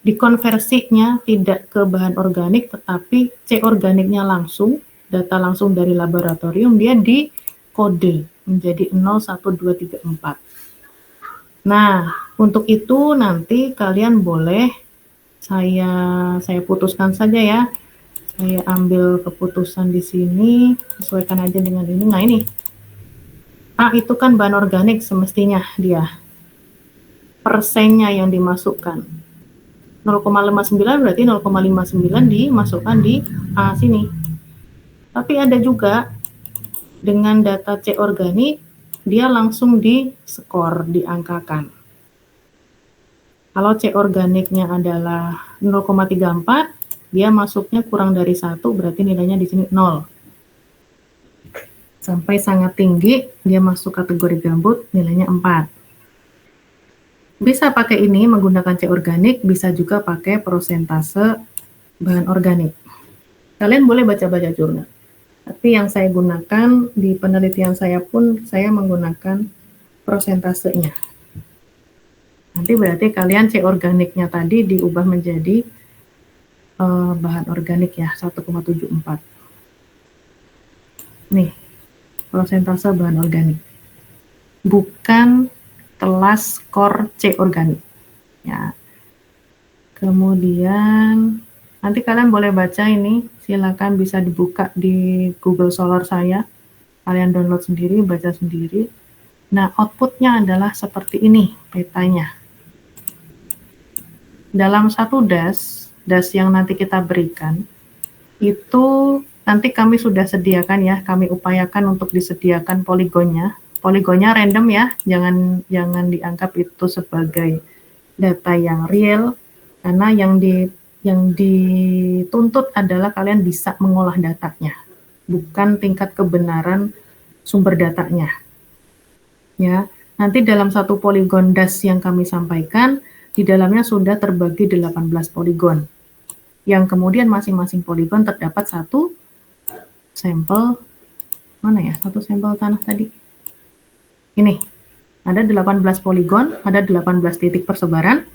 dikonversinya tidak ke bahan organik, tetapi C organiknya langsung, data langsung dari laboratorium, dia dikode menjadi 0, 1, 2, 3, 4. Nah, untuk itu nanti kalian boleh saya putuskan saja ya. Saya ambil keputusan di sini, sesuaikan aja dengan ini. Nah, ini. A itu kan bahan organik semestinya dia. Persennya yang dimasukkan. 0,59 berarti 0,59 dimasukkan di A sini. Tapi ada juga dengan data C organik, dia langsung di-skor, diangkakan. Kalau C organiknya adalah 0,34, dia masuknya kurang dari 1, berarti nilainya di sini 0. Sampai sangat tinggi, dia masuk kategori gambut, nilainya 4. Bisa pakai ini menggunakan C organik, bisa juga pakai persentase bahan organik. Kalian boleh baca-baca jurnal. Tapi yang saya gunakan di penelitian saya pun, saya menggunakan prosentasenya. Nanti berarti kalian C organiknya tadi diubah menjadi bahan organik ya, 1,74. Nih, prosentase bahan organik. Bukan kelas skor C organik. Ya. Kemudian nanti kalian boleh baca ini, silakan bisa dibuka di Google Scholar saya. Kalian download sendiri, baca sendiri. Nah, outputnya adalah seperti ini petanya. Dalam satu das yang nanti kita berikan, itu nanti kami sudah sediakan ya, kami upayakan untuk disediakan poligonnya. Poligonnya random ya, jangan dianggap itu sebagai data yang real, karena yang dituntut adalah kalian bisa mengolah datanya, bukan tingkat kebenaran sumber datanya. Ya, nanti dalam satu poligon das yang kami sampaikan, di dalamnya sudah terbagi 18 poligon. Yang kemudian masing-masing poligon terdapat satu sampel, mana ya, satu sampel tanah tadi. Ini, ada 18 poligon, ada 18 titik persebaran.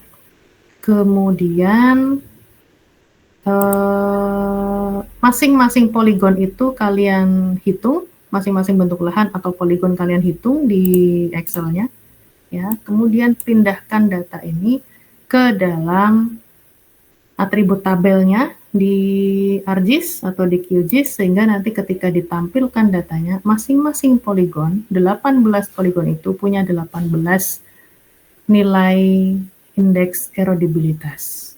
Kemudian masing-masing poligon itu kalian hitung, masing-masing bentuk lahan atau poligon kalian hitung di Excel-nya, ya. Kemudian pindahkan data ini ke dalam atribut tabelnya di ArcGIS atau di QGIS, sehingga nanti ketika ditampilkan datanya, masing-masing poligon, 18 poligon itu punya 18 nilai indeks erodibilitas.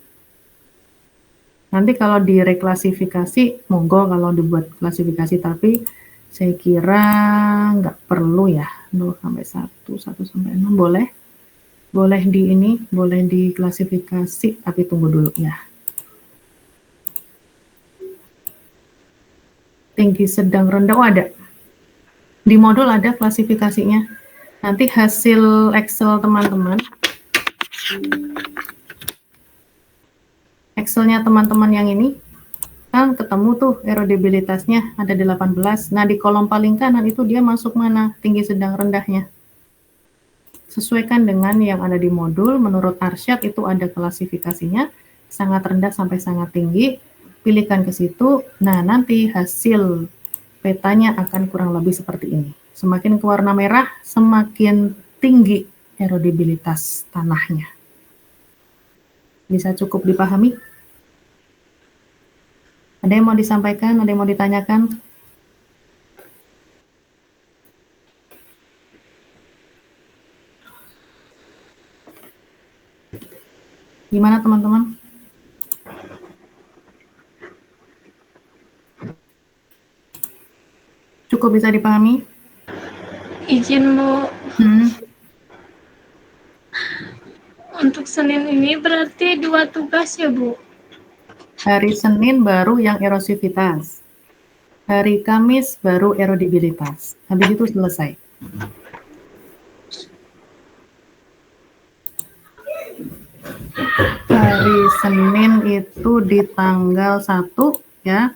Nanti kalau direklasifikasi, monggo kalau dibuat klasifikasi, tapi saya kira nggak perlu ya, 0 sampai 1, 1 sampai 6 boleh. Boleh boleh diklasifikasi, tapi tunggu dulu ya. Tinggi, sedang, rendah, oh ada. Di modul ada klasifikasinya. Nanti hasil Excel teman-teman, Excel-nya teman-teman yang ini, kan ketemu tuh erodibilitasnya ada 18. Nah, di kolom paling kanan itu dia masuk mana? Tinggi, sedang, rendahnya. sesuaikan dengan yang ada di modul. Menurut Arsyad itu ada klasifikasinya, sangat rendah sampai sangat tinggi. Pilihkan ke situ. Nah, nanti hasil petanya akan kurang lebih seperti ini. Semakin ke warna merah, semakin tinggi erodibilitas tanahnya. Bisa cukup dipahami? Ada yang mau disampaikan? Ada yang mau ditanyakan? Gimana teman-teman? Cukup bisa dipahami? Izin Bu, Hmm. untuk Senin ini berarti 2 tugas ya Bu? Hari Senin baru yang erosivitas. Hari Kamis baru erodibilitas. Habis itu selesai. Hari Senin itu di tanggal 1 ya.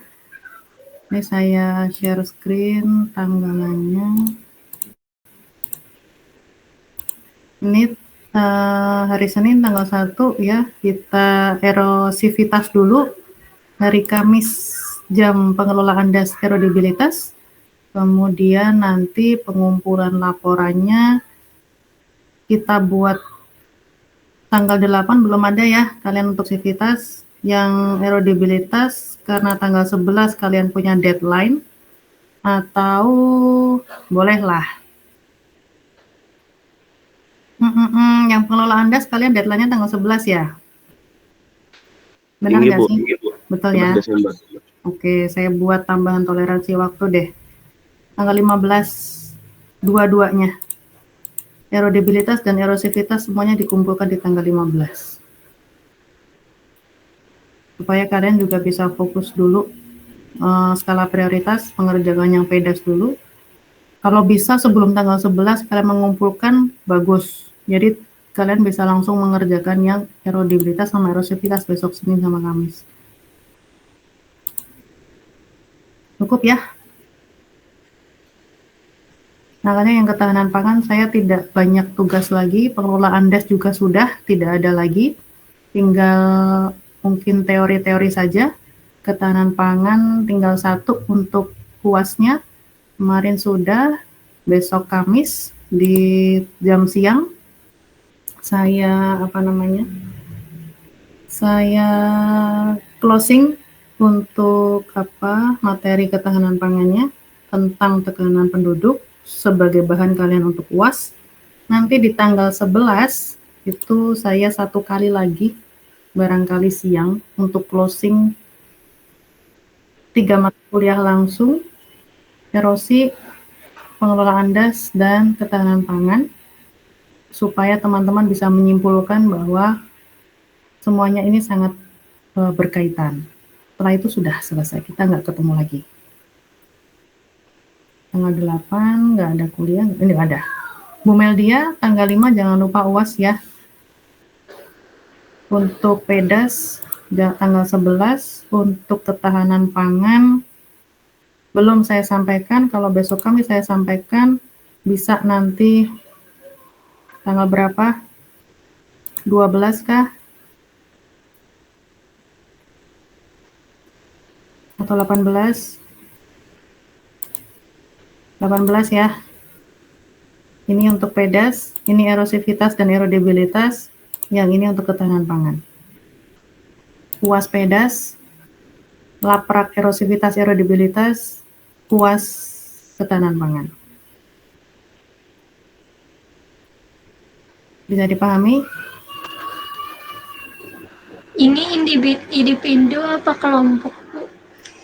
Ini saya share screen tanggalannya. Ini hari Senin tanggal 1 ya, kita erosivitas dulu. Hari Kamis jam pengelolaan das erodibilitas. Kemudian nanti pengumpulan laporannya kita buat tanggal 8 belum ada ya kalian untuk sivitas. Yang erodibilitas karena tanggal 11 kalian punya deadline atau bolehlah. Yang pengelolaan das kalian deadline-nya tanggal 11 ya? Benar nggak sih? Betul ya? Desember. Oke, saya buat tambahan toleransi waktu deh. Tanggal 15, dua-duanya. Erodibilitas dan erosivitas semuanya dikumpulkan di tanggal 15. Supaya kalian juga bisa fokus dulu skala prioritas, pengerjaan yang pedas dulu. Kalau bisa sebelum tanggal 11 kalian mengumpulkan, bagus. Jadi kalian bisa langsung mengerjakan yang erodibilitas sama erosivitas besok Senin sama Kamis. Cukup ya? Makanya yang ketahanan pangan saya tidak banyak tugas lagi, pengelolaan das juga sudah tidak ada lagi, tinggal mungkin teori-teori saja. Ketahanan pangan tinggal 1 untuk puasnya, kemarin sudah, besok Kamis di jam siang saya saya closing untuk materi ketahanan pangannya tentang tekanan penduduk sebagai bahan kalian untuk UAS. Nanti di tanggal 11 itu saya 1 kali lagi barangkali siang untuk closing 3 mata kuliah langsung, erosi, pengelolaan das, dan ketahanan pangan, supaya teman-teman bisa menyimpulkan bahwa semuanya ini sangat berkaitan. Setelah itu sudah selesai, kita nggak ketemu lagi. Tanggal 8 nggak ada kuliah, ini ada. Bu Meldia, tanggal 5 jangan lupa UAS ya. Untuk pedas, tanggal 11, untuk ketahanan pangan, belum saya sampaikan, kalau besok kami saya sampaikan, bisa nanti tanggal berapa? 12 kah? Atau 18? 18 ya. Ini untuk pedas, ini erosivitas dan erodibilitas, yang ini untuk ketahanan pangan. UAS pedas, laprak erosivitas erodibilitas, UAS ketahanan pangan. Bisa dipahami? Ini individu apa kelompok Bu?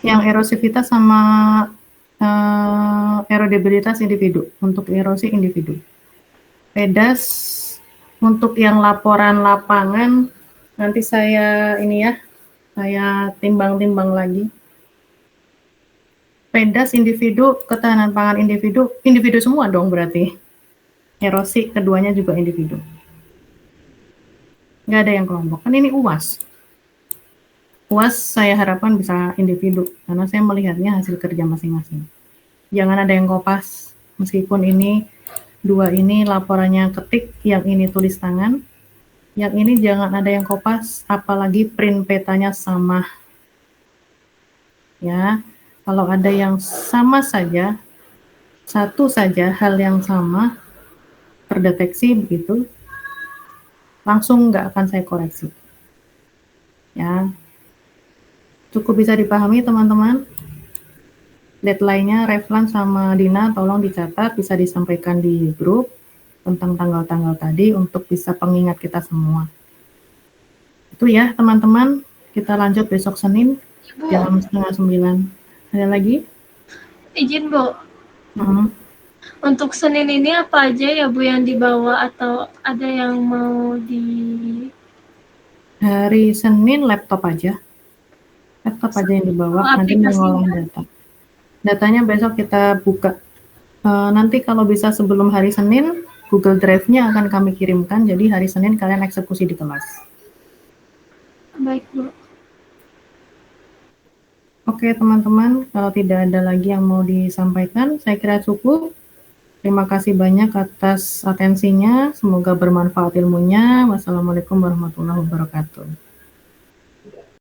Yang erosivitas sama erodibilitas individu, untuk erosi individu. Pedas, untuk yang laporan lapangan, nanti saya saya timbang-timbang lagi. Pedas individu, ketahanan pangan individu semua dong berarti. Erosi keduanya juga individu. Nggak ada yang kelompok, kan ini UAS. UAS saya harapkan bisa individu, karena saya melihatnya hasil kerja masing-masing. Jangan ada yang kopas, meskipun ini Dua ini laporannya ketik, yang ini tulis tangan. Yang ini jangan ada yang kopas, apalagi print petanya sama. Ya, kalau ada yang sama saja, satu saja hal yang sama terdeteksi begitu, langsung nggak akan saya koreksi. Ya, cukup bisa dipahami teman-teman. Deadline-nya Reflan sama Dina tolong dicatat, bisa disampaikan di grup tentang tanggal-tanggal tadi untuk bisa pengingat kita semua. Itu ya teman-teman, kita lanjut besok Senin Bu, jam 8:30. Ada lagi? izin Bu. Hmm. Untuk Senin ini apa aja ya Bu yang dibawa atau ada yang mau di Hari Senin laptop aja. Laptop aja yang dibawa, nanti mengolah data. Datanya besok kita buka. Nanti kalau bisa sebelum hari Senin, Google Drive-nya akan kami kirimkan, jadi hari Senin kalian eksekusi di kelas. Baik Bu. Oke teman-teman, kalau tidak ada lagi yang mau disampaikan, saya kira cukup. Terima kasih banyak atas atensinya, semoga bermanfaat ilmunya. Wassalamualaikum warahmatullahi wabarakatuh.